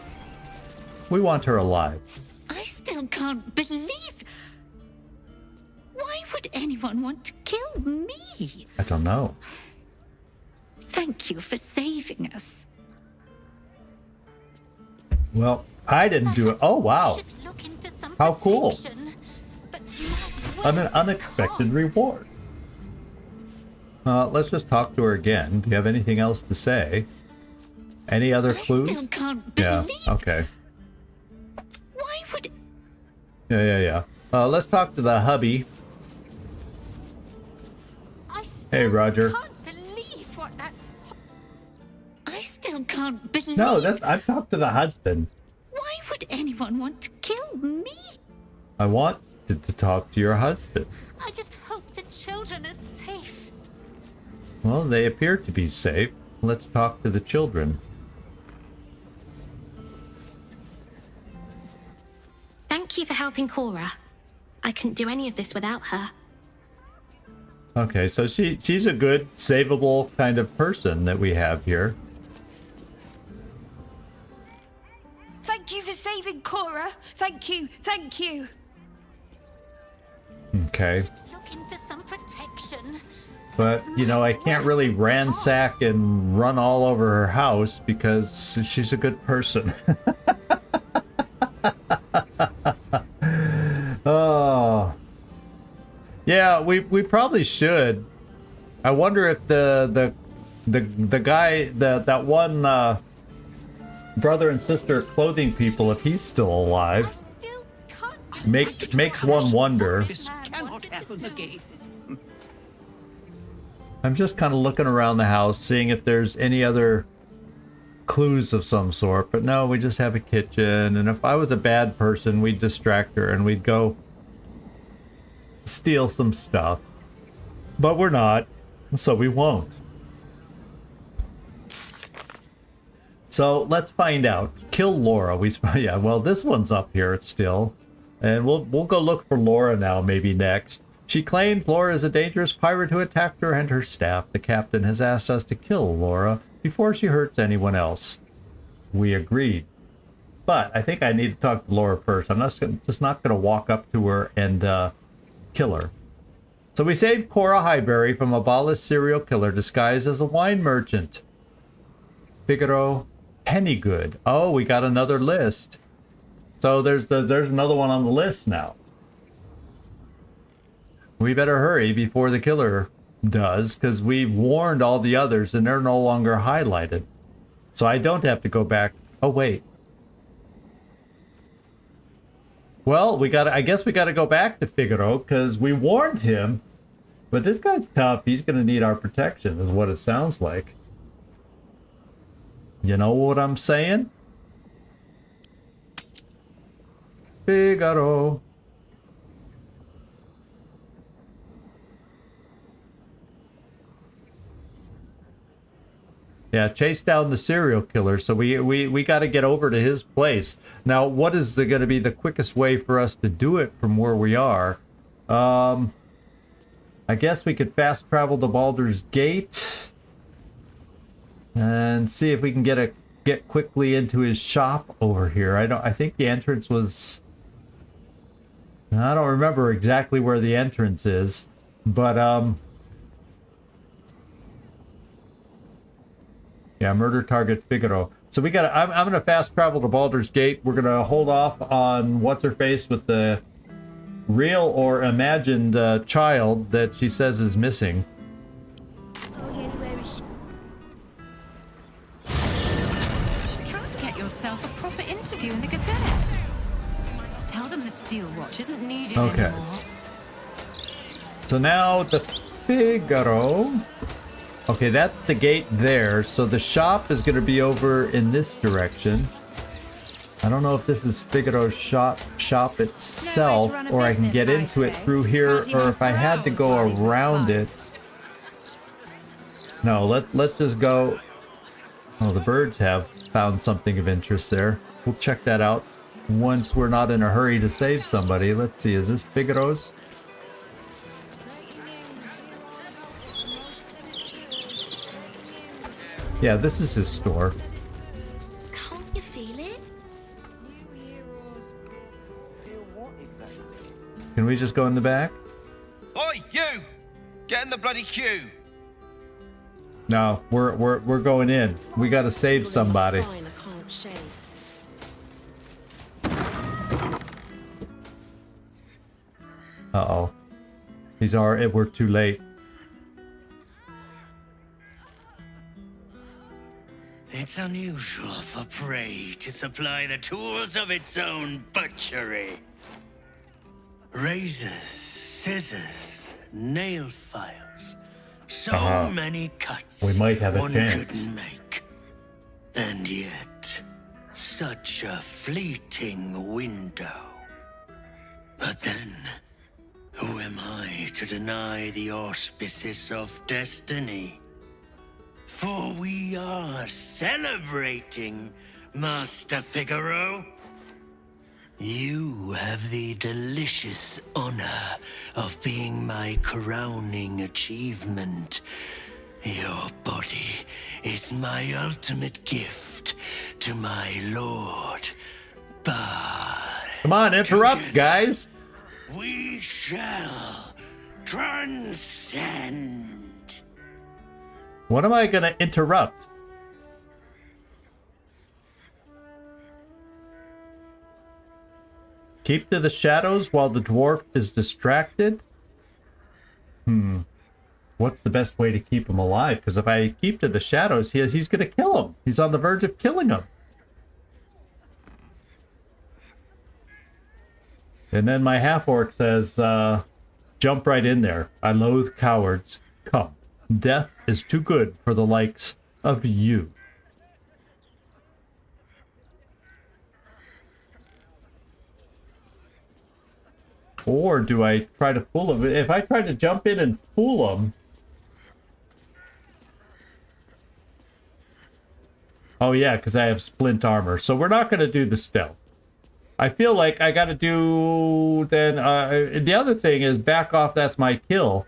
We want her alive. I still can't believe... Why would anyone want to kill me? I don't know. Thank you for saving us. Well, I didn't do it. Oh, wow. How cool. An unexpected reward. Let's just talk to her again. Do you have anything else to say? Any other clues? I still can't believe... Yeah, okay. Why would... Yeah. Let's talk to the hubby. Hey, Roger. Can't believe what that... I still can't believe... No, I've talked to the husband. Why would anyone want to kill me? I wanted to talk to your husband. I just hope the children are safe. Well, they appear to be safe. Let's talk to the children. Thank you for helping Cora. I couldn't do any of this without her. Okay, so she's a good, savable kind of person that we have here. Thank you for saving Cora. Thank you. Okay. Look into some protection. But, you know, I can't really ransack and run all over her house because she's a good person. Oh. Yeah, we probably should. I wonder if the guy, that one brother and sister clothing people, if he's still alive. Makes one wonder. This cannot happen again. I'm just kind of looking around the house, seeing if there's any other clues of some sort. But no, we just have a kitchen. And if I was a bad person, we'd distract her and we'd go steal some stuff. But we're not, so we won't. So let's find out. Kill Laura. Yeah, well, this one's up here still. And we'll go look for Laura now, maybe next. She claimed Laura is a dangerous pirate who attacked her and her staff. The captain has asked us to kill Laura before she hurts anyone else. We agreed. But I think I need to talk to Laura first. I'm just not going to walk up to her and kill her. So we saved Cora Highbury from a lawless serial killer disguised as a wine merchant. Figaro Pennygood. Oh, we got another list. So there's another one on the list now. We better hurry before the killer does, because we've warned all the others and they're no longer highlighted. So I don't have to go back. Oh, wait. Well, I guess we got to go back to Figaro because we warned him. But this guy's tough. He's going to need our protection is what it sounds like. You know what I'm saying? Figaro. Yeah, chase down the serial killer. So we got to get over to his place. Now, what is going to be the quickest way for us to do it from where we are? I guess we could fast travel to Baldur's Gate and see if we can get quickly into his shop over here. I think the entrance was... I don't remember exactly where the entrance is, but yeah, murder target Figaro. So we got. I'm gonna fast travel to Baldur's Gate. We're gonna hold off on what's her face with the real or imagined child that she says is missing. Try and get yourself a proper interview in the Gazette. Tell them the Steel Watch isn't needed Okay. anymore. So now Figaro. Okay, that's the gate there. So the shop is going to be over in this direction. I don't know if this is Figaro's shop itself, or I can get into it through here, or if I had to go around it. No, let's just go. Oh, the birds have found something of interest there. We'll check that out once we're not in a hurry to save somebody. Let's see, is this Figaro's? Yeah, this is his store. Can't you feel it? Can we just go in the back? Oi, you! Get in the bloody queue! No, we're going in. We gotta save somebody. Uh-oh. He's already, we're too late. It's unusual for prey to supply the tools of its own butchery. Razors, scissors, nail files. So many cuts we might have a one chance. couldn't make. And yet, such a fleeting window. But then, who am I to deny the auspices of destiny? For we are celebrating, Master Figaro. You have the delicious honor of being my crowning achievement. Your body is my ultimate gift to my lord, Bard. Come on, interrupt, guys. We shall transcend. What am I gonna interrupt? Keep to the shadows while the dwarf is distracted? What's the best way to keep him alive? Because if I keep to the shadows, he's gonna kill him. He's on the verge of killing him. And then my half-orc says, jump right in there. I loathe cowards. Come. Death is too good for the likes of you. Or do I try to fool him? If I try to jump in and fool him... Oh yeah, because I have splint armor. So we're not going to do the stealth. I feel like I got to do... Then the other thing is back off, that's my kill.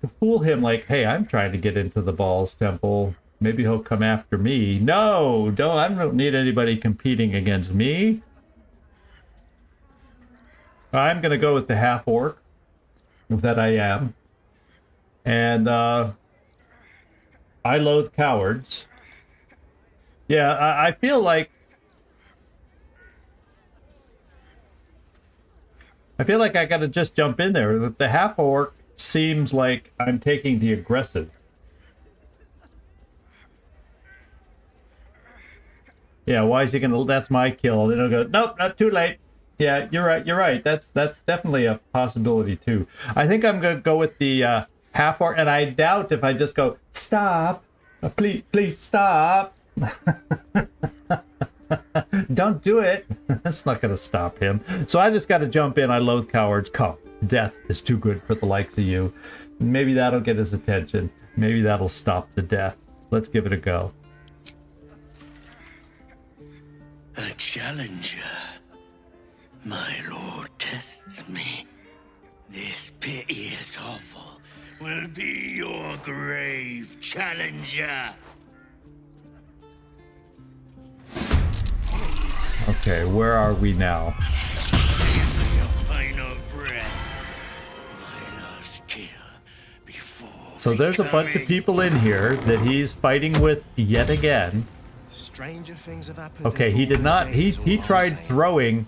To fool him like, hey, I'm trying to get into the Balls Temple. Maybe he'll come after me. No, I don't need anybody competing against me. I'm going to go with the half-orc that I am. And I loathe cowards. Yeah, I feel like... I got to just jump in there. The half-orc seems like I'm taking the aggressive. Yeah, why is he gonna... That's my kill. Then he'll go, nope, not too late. Yeah, you're right. That's definitely a possibility too. I think I'm gonna go with the half-orc, and I doubt if I just go, stop, please stop. Don't do it. That's not gonna stop him. So I just gotta jump in. I loathe cowards. Come. Death is too good for the likes of you. Maybe that'll get his attention. Maybe that'll stop the death. Let's give it a go. A challenger. My lord tests me. This pit is awful. Will be your grave, challenger. Okay, where are we now? Your final breath. My last kill before. So there's a bunch of people in here that he's fighting with yet again. Stranger things have happened. Okay, he did not. He tried throwing.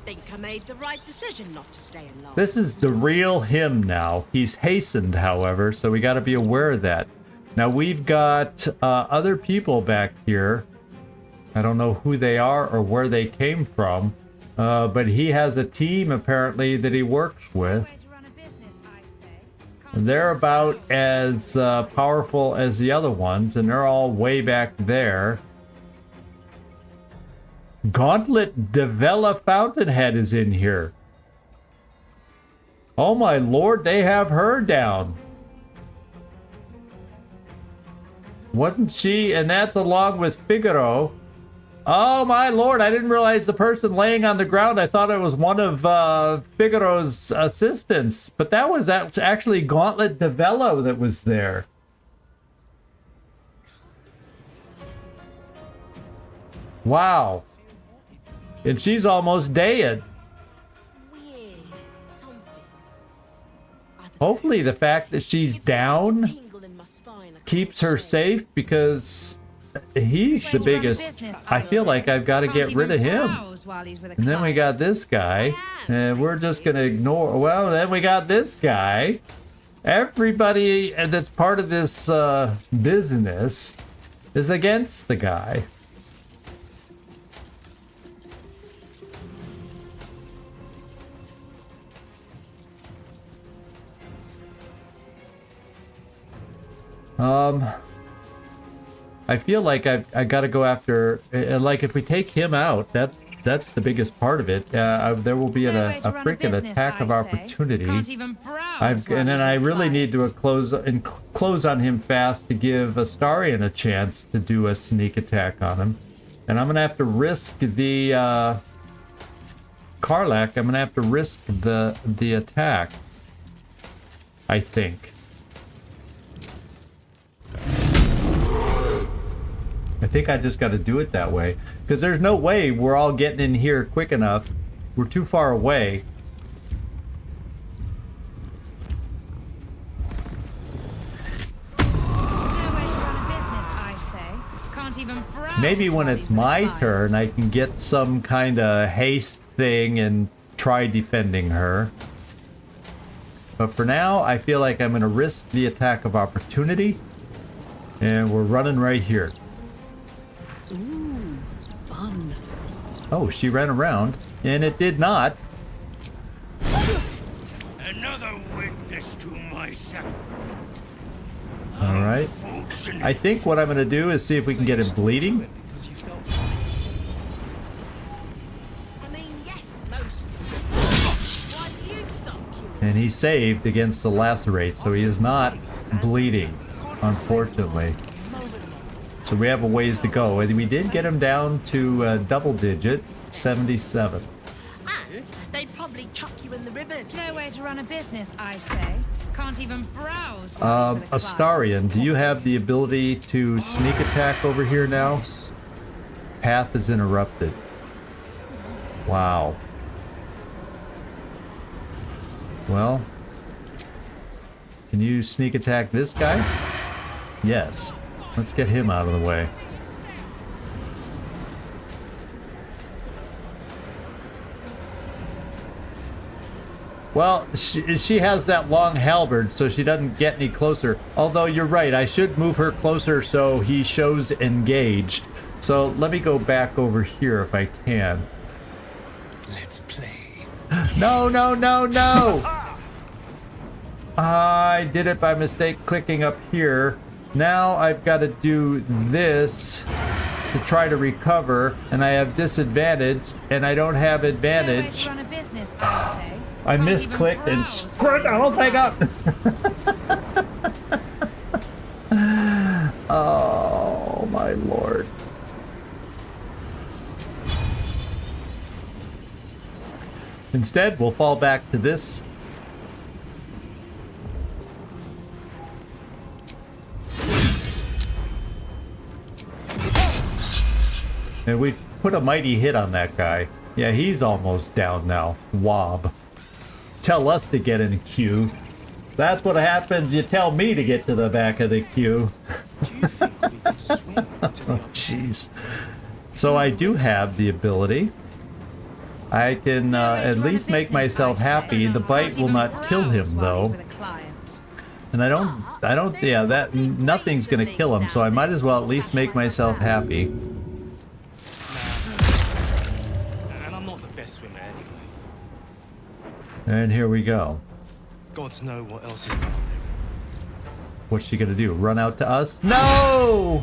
Think I made the right decision not to stay in long. This is the real him now. He's hastened, however, so we got to be aware of that. Now we've got other people back here. I don't know who they are or where they came from, but he has a team apparently that he works with. They're about as powerful as the other ones, and they're all way back there. Gauntlet Devella Fountainhead is in here. Oh my lord, they have her down. Wasn't she? And that's along with Figaro. Oh my lord, I didn't realize the person laying on the ground, I thought it was one of Figaro's assistants. But that's actually Gauntlet Devella that was there. Wow. And she's almost dead. Hopefully the fact that she's down keeps her safe, because he's the biggest. I feel like I've got to get rid of him. And then we got this guy, and we're just going to ignore. Well, then we got this guy. Everybody that's part of this business is against the guy. I feel like I got to go after, like if we take him out, that's the biggest part of it. There will be a freaking attack of opportunity. And then I really need to close on him fast to give Astarion a chance to do a sneak attack on him. And I'm gonna have to risk the Karlach. I'm gonna have to risk the attack, I think. I think I just got to do it that way, because there's no way we're all getting in here quick enough. We're too far away. Maybe when it's my turn, I can get some kind of haste thing and try defending her. But for now, I feel like I'm going to risk the attack of opportunity. And we're running right here. Ooh, fun. Oh, she ran around, and it did not. Another witness to my sacrament. All right. I think what I'm going to do is see if we can get him bleeding. And he saved against the lacerate, so he is not bleeding, unfortunately. So we have a ways to go. And we did get him down to double digit, 77. And they'd probably chuck you in the river. No way to run a business, I say. Can't even browse. Astarion, do you have the ability to sneak attack over here now? Path is interrupted. Wow. Well, can you sneak attack this guy? Yes. Let's get him out of the way. Well, she has that long halberd, so she doesn't get any closer. Although you're right, I should move her closer so he shows engaged. So let me go back over here if I can. Let's play. No, no, no, no! I did it by mistake clicking up here. Now I've got to do this to try to recover, and I have disadvantage, and I don't have advantage. I misclicked and screwed the whole thing up. Oh my lord. Instead, we'll fall back to this. And we put a mighty hit on that guy. Yeah, he's almost down now. Wob. Tell us to get in a queue. That's what happens. You tell me to get to the back of the queue. Oh, jeez. So I do have the ability. I can at least make myself happy. The bite will not kill him, though. And I don't, yeah, that, nothing's gonna kill him, so I might as well at least make myself happy. And I'm not the best swimmer anyway. And here we go. Gods know what else is down there. What's she gonna do? Run out to us? No!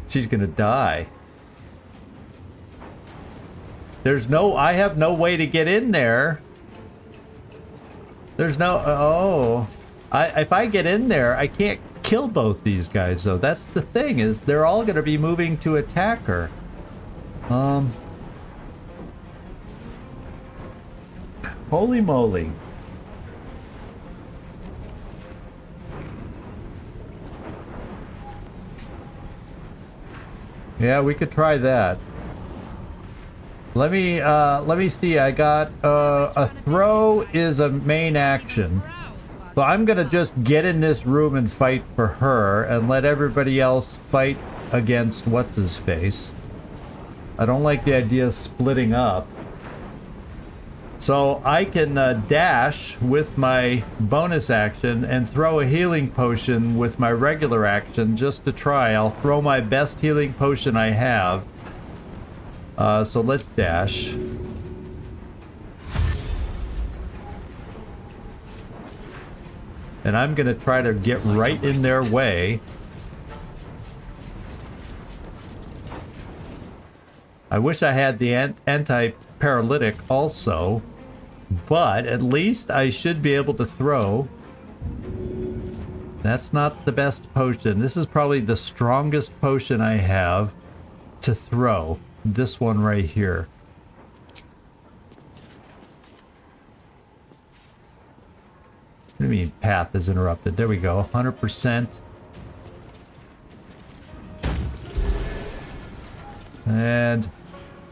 She's gonna die. I have no way to get in there. There's no, oh. If I get in there, I can't kill both these guys though. That's the thing, is they're all gonna be moving to attack her. Holy moly. Yeah, we could try that. Let me see. I got a throw is a main action. So I'm gonna just get in this room and fight for her and let everybody else fight against what's his face. I don't like the idea of splitting up. So I can dash with my bonus action and throw a healing potion with my regular action just to try. I'll throw my best healing potion I have. So let's dash. And I'm gonna try to get right in their way. I wish I had the anti-paralytic also, but at least I should be able to throw. That's not the best potion. This is probably the strongest potion I have to throw. This one right here. What do you mean path is interrupted? There we go, 100%. And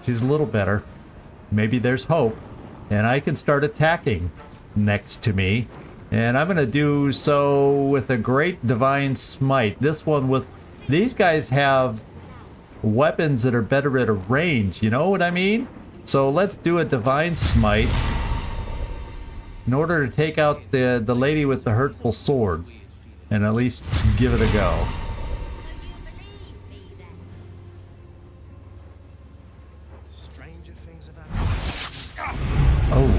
she's a little better. Maybe there's hope. And I can start attacking next to me. And I'm going to do so with a great divine smite. This one with... These guys have weapons that are better at a range. You know what I mean? So let's do a divine smite. In order to take out the lady with the hurtful sword. And at least give it a go. Oh,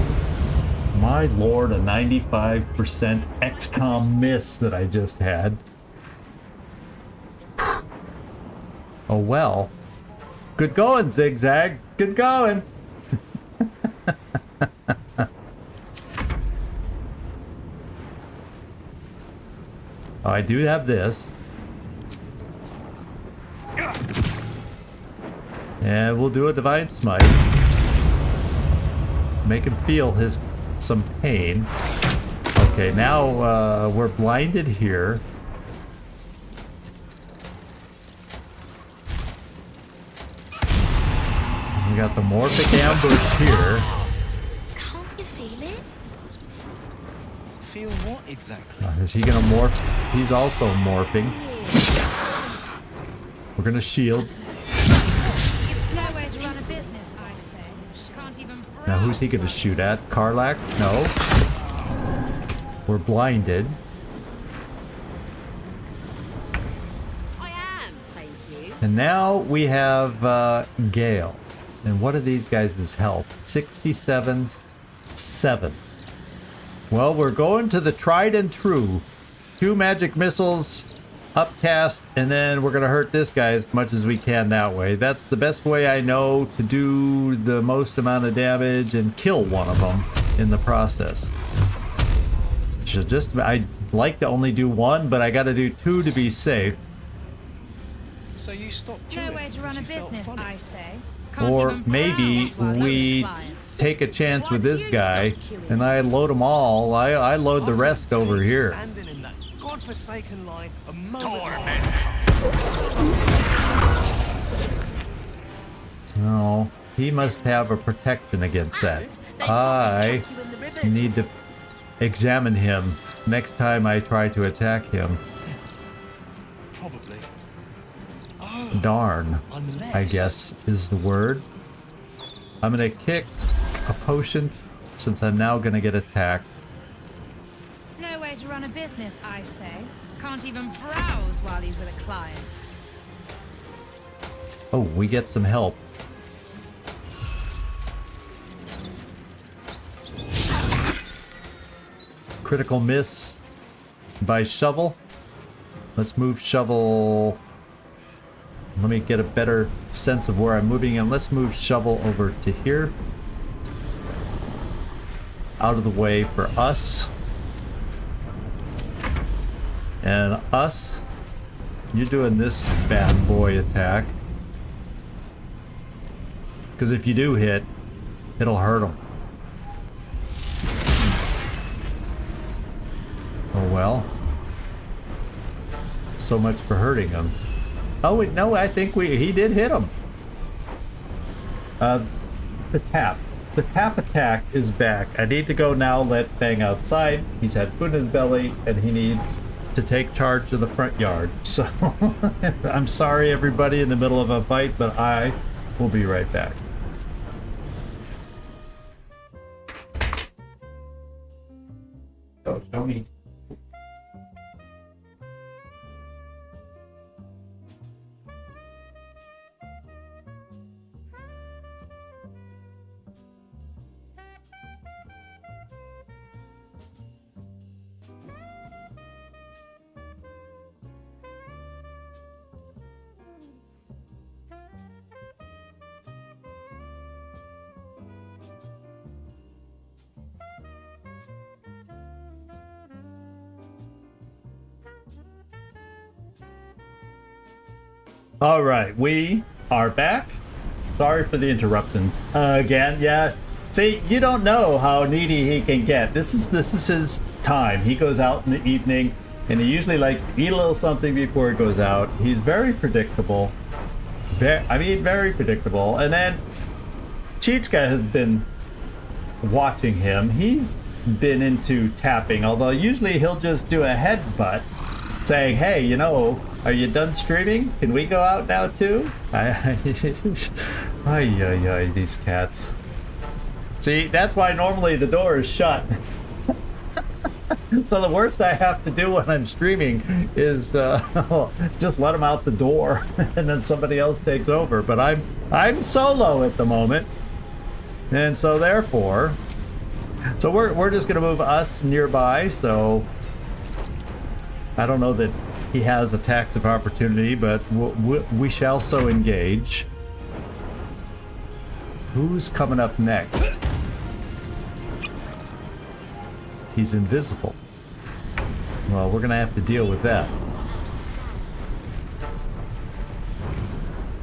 my lord, a 95% XCom miss that I just had. Oh well. Good going, Zigzag. Good going. Oh, I do have this. And we'll do a divine smite. Make him feel some pain. Okay, now we're blinded here. We got the morphic ambush here. Can't you feel it? Feel what exactly? Is he gonna morph? He's also morphing. We're gonna shield. It's no way to run a business, I say. Can't even Now who's he gonna shoot at? Karlak? No. We're blinded. I am, thank you. And now we have Gale. And what are these guys' health? 67, 7. Well, we're going to the tried and true. 2 magic missiles, upcast, and then we're going to hurt this guy as much as we can that way. That's the best way I know to do the most amount of damage and kill one of them in the process. I'd like to only do 1, but I got to do 2 to be safe. So you stopped No way to run a business, I say. Or maybe we take a chance with this guy and I load them all. I load the rest over here. Standing in that godforsaken line a moment. No, he must have a protection against that. I need to examine him next time I try to attack him. Probably. Darn, I guess is the word. I'm gonna kick a potion since I'm now gonna get attacked. No way to run a business, I say. Can't even browse while he's with a client. Oh, we get some help. Critical miss. by shovel. Let's move shovel. Let me get a better sense of where I'm moving him. Let's move shovel over to here. Out of the way for us. And us, you're doing this bad boy attack. Because if you do hit, it'll hurt him. Oh well. So much for hurting him. Oh wait, no, I think he did hit him. The tap. The tap attack is back. I need to go now let Fang outside. He's had food in his belly and he needs to take charge of the front yard. So I'm sorry everybody in the middle of a fight, but I will be right back. Oh, Tony. All right, we are back. Sorry for the interruptions again. Yeah, see, you don't know how needy he can get. This is his time. He goes out in the evening, and he usually likes to eat a little something before he goes out. He's very predictable. Very predictable. And then Chichka has been watching him. He's been into tapping, although usually he'll just do a headbutt, saying, "Hey, you know, are you done streaming? Can we go out now too?" Ay, these cats. See, that's why normally the door is shut. So the worst I have to do when I'm streaming is just let them out the door, and then somebody else takes over. But I'm solo at the moment, and so therefore, we're just gonna move us nearby. So I don't know that he has attacks of opportunity, but we shall so engage. Who's coming up next? He's invisible. Well, we're gonna have to deal with that.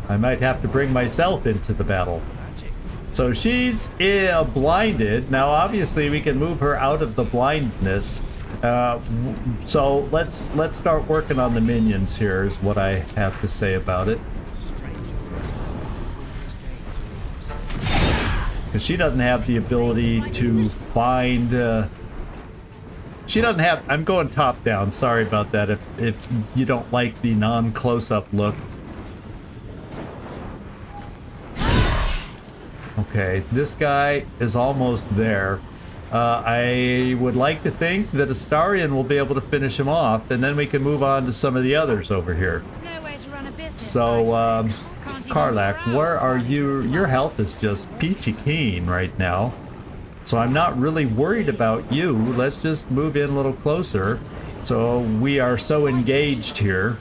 I might have to bring myself into the battle. So she's blinded. Now, obviously, we can move her out of the blindness. So let's start working on the minions here, is what I have to say about it. Because she doesn't have the ability to find... she doesn't have... I'm going top down. Sorry about that if you don't like the non-close-up look. Okay, this guy is almost there. I would like to think that Astarion will be able to finish him off, and then we can move on to some of the others over here. No way to run a business. So, Karlak, where are you? Your health is just peachy keen right now. So I'm not really worried about you. Let's just move in a little closer. So we are so engaged here.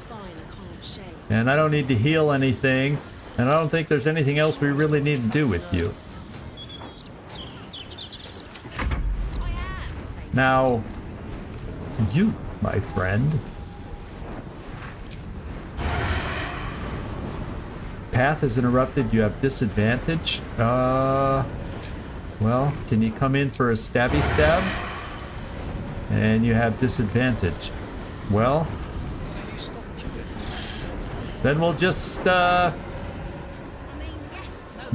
And I don't need to heal anything. And I don't think there's anything else we really need to do with you. Now, you, my friend. Path is interrupted. You have disadvantage. Well, can you come in for a stabby stab? And you have disadvantage. Well, then we'll just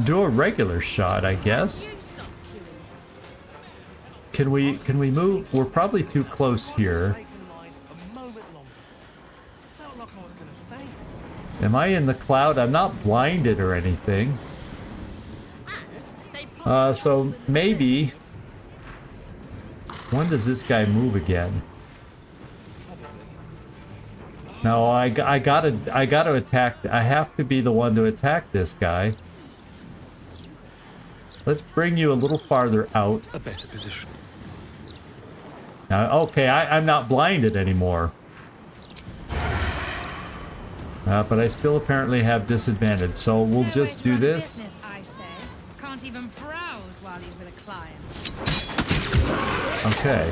do a regular shot, I guess. Can we move? We're probably too close here. Am I in the cloud? I'm not blinded or anything. So maybe... When does this guy move again? No, I gotta attack. I have to be the one to attack this guy. Let's bring you a little farther out. A better position. Okay, I'm not blinded anymore. But I still apparently have disadvantage, so we'll just do this. Business, I say. Can't even browse while he's with a client. Okay.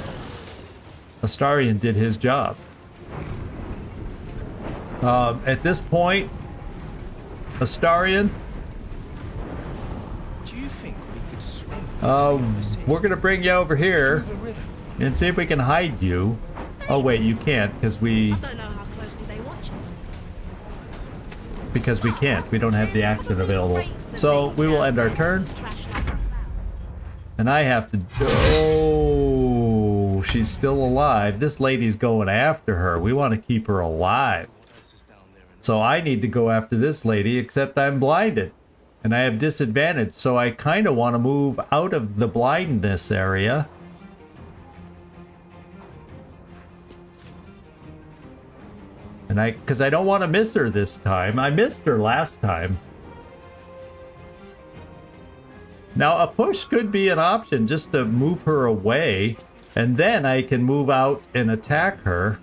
Astarion did his job. At this point, Astarion, Do you think we could swim? we're gonna bring you over here and see if we can hide you. Oh wait, you can't because we I don't know how closely they watch it. we can't. We don't have the action available. So we will end our turn. And I have to. Oh, she's still alive. This lady's going after her. We want to keep her alive. So I need to go after this lady, except I'm blinded. And I have disadvantage, so I kind of want to move out of the blindness area. And because I don't want to miss her this time. I missed her last time. Now, a push could be an option just to move her away, and then I can move out and attack her.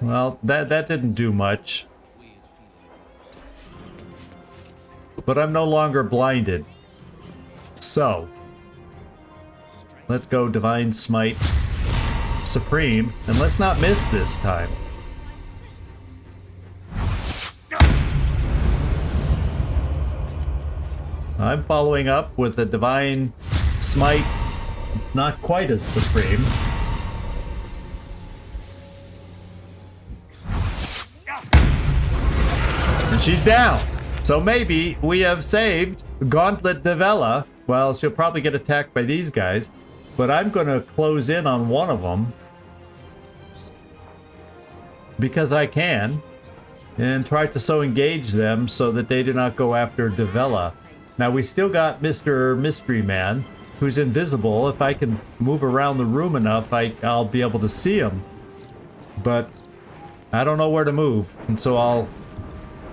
Well, that didn't do much. But I'm no longer blinded. So, let's go Divine Smite Supreme, and let's not miss this time. I'm following up with a Divine Smite, not quite as supreme. And she's down. So maybe we have saved Gauntlet Devella. Well, she'll probably get attacked by these guys, but I'm going to close in on one of them because I can, and try to so engage them so that they do not go after Devella. Now we still got Mr. Mystery Man, who's invisible. If I can move around the room enough, I'll be able to see him, but I don't know where to move, and so I'll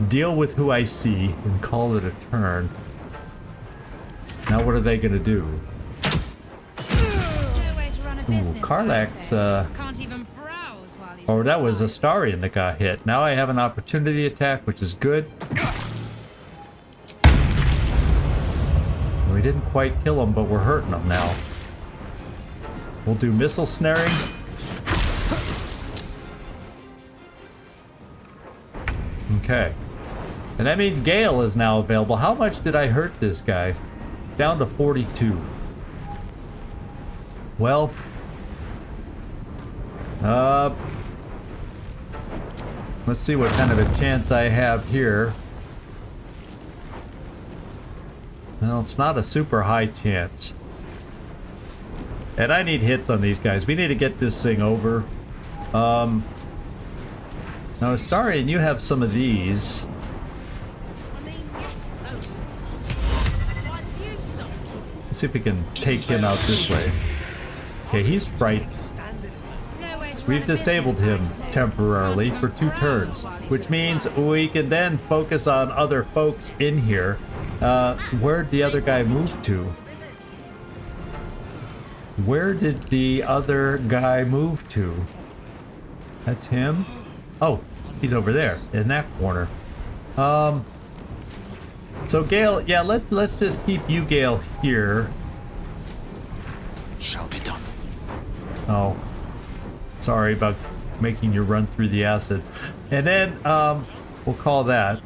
deal with who I see and call it a turn. Now what are they gonna do? Ooh, Karlach's, Can't even browse while he's oh, that was Astarion that got hit. Now I have an opportunity attack, which is good. We didn't quite kill him, but we're hurting him now. We'll do missile snaring. Okay. And that means Gale is now available. How much did I hurt this guy? Down to 42. Well. Let's see what kind of a chance I have here. Well, it's not a super high chance. And I need hits on these guys. We need to get this thing over. Now, Astarion, you have some of these. Let's see if we can take him out this way. Okay, he's frightened. We've disabled him temporarily for 2 turns, which means we can then focus on other folks in here. Where'd the other guy move to? Where did the other guy move to? That's him? Oh, he's over there in that corner. So Gale, yeah, let's just keep you, Gale, here. Shall be done. Oh, sorry about making you run through the acid. And then we'll call that.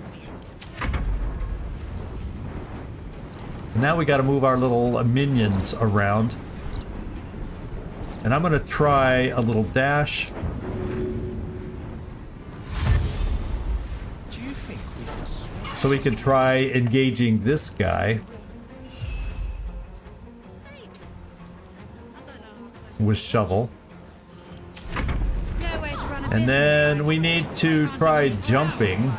Now we got to move our little minions around. And I'm going to try a little dash. So we can try engaging this guy with shovel. And then we need to try jumping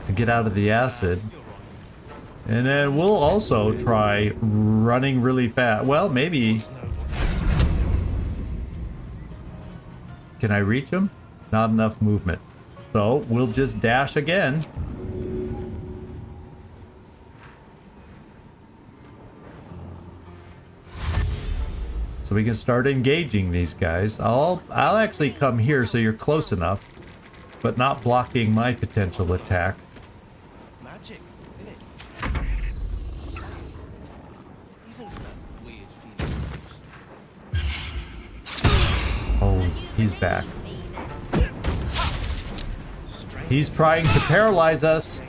to get out of the acid. And then we'll also try running really fast. Well, maybe. Can I reach him? Not enough movement. So we'll just dash again. So we can start engaging these guys. I'll actually come here so you're close enough, but not blocking my potential attack. Magic, Oh, he's back. He's trying to paralyze us.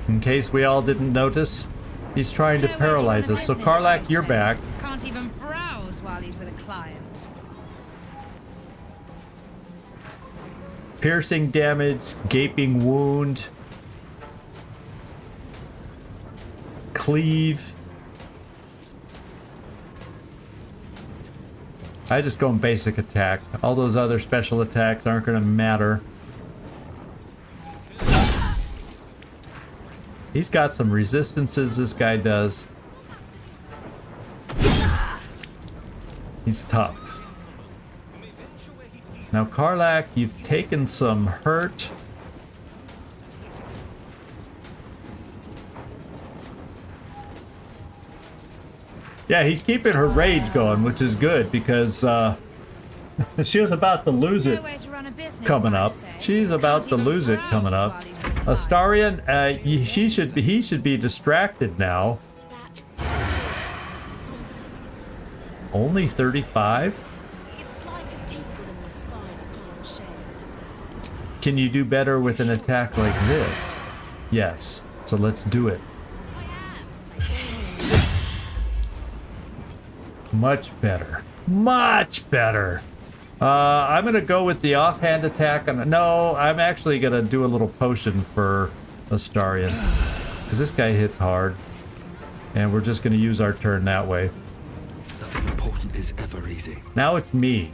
In case we all didn't notice, he's trying to paralyze us. So Karlach, you're back. Can't even browse while he's with a client. Piercing damage, gaping wound, cleave. I just go in basic attack. All those other special attacks aren't going to matter. He's got some resistances, this guy does. He's tough. Now, Karlach, you've taken some hurt. Yeah, he's keeping her rage going, which is good because she was about to lose it coming up. She's about to lose it coming up. Astarion, he should be distracted now. Only 35? Can you do better with an attack like this? Yes. So let's do it. Much better. Much better. I'm going to go with the offhand attack. No, I'm actually going to do a little potion for Astarion. Because this guy hits hard. And we're just going to use our turn that way. Nothing important is ever easy. Now it's me.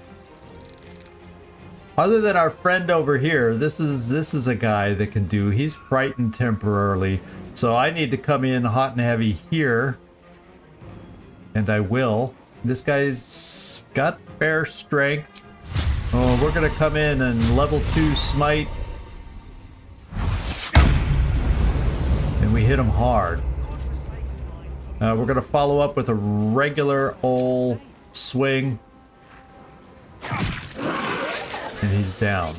Other than our friend over here, this is a guy that can do. He's frightened temporarily. So I need to come in hot and heavy here. And I will. This guy's got fair strength. Oh, we're gonna come in and level 2 smite. And we hit him hard. We're gonna follow up with a regular old swing. And he's down.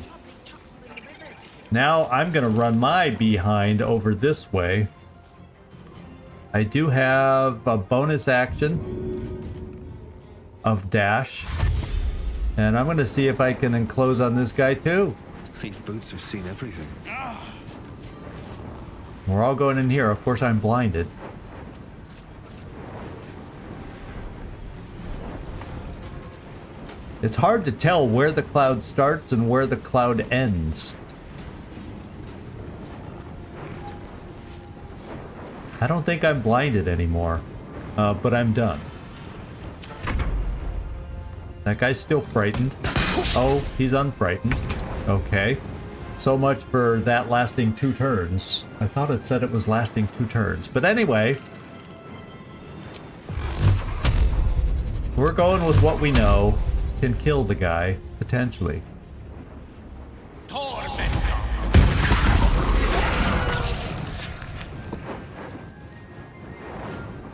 Now I'm gonna run my behind over this way. I do have a bonus action of dash. And I'm gonna see if I can enclose on this guy too. These boots have seen everything. We're all going in here. Of course I'm blinded. It's hard to tell where the cloud starts and where the cloud ends. I don't think I'm blinded anymore, but I'm done. That guy's still frightened. Oh, he's unfrightened. Okay. So much for that lasting 2 turns. I thought it said it was lasting 2 turns. But anyway, we're going with what we know can kill the guy, potentially.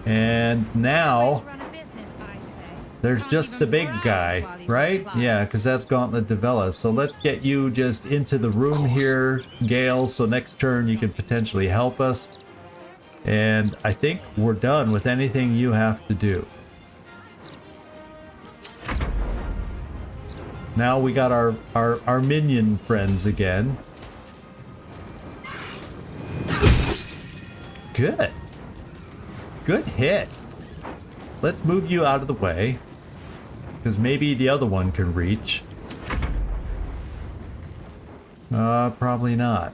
And now there's just the big guy, right? Yeah, because that's Gauntlet Devella. So let's get you just into the room here, Gale, so next turn you can potentially help us. And I think we're done with anything you have to do. Now we got our minion friends again. Good. Good hit. Let's move you out of the way. Because maybe the other one can reach. Probably not.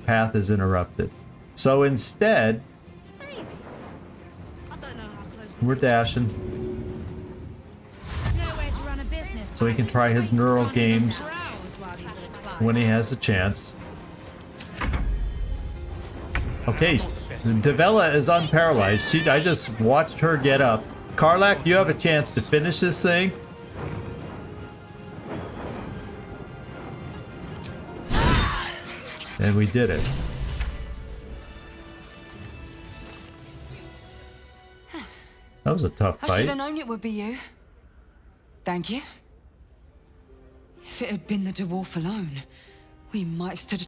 Path is interrupted. So instead, we're dashing. So he can try his neural games. when he has a chance. Okay, Devella is unparalyzed. I just watched her get up. Karlak, you have a chance to finish this thing. And we did it. That was a tough I should fight. have known it would be you. Thank you. If it had been the dwarf alone, we might have stood a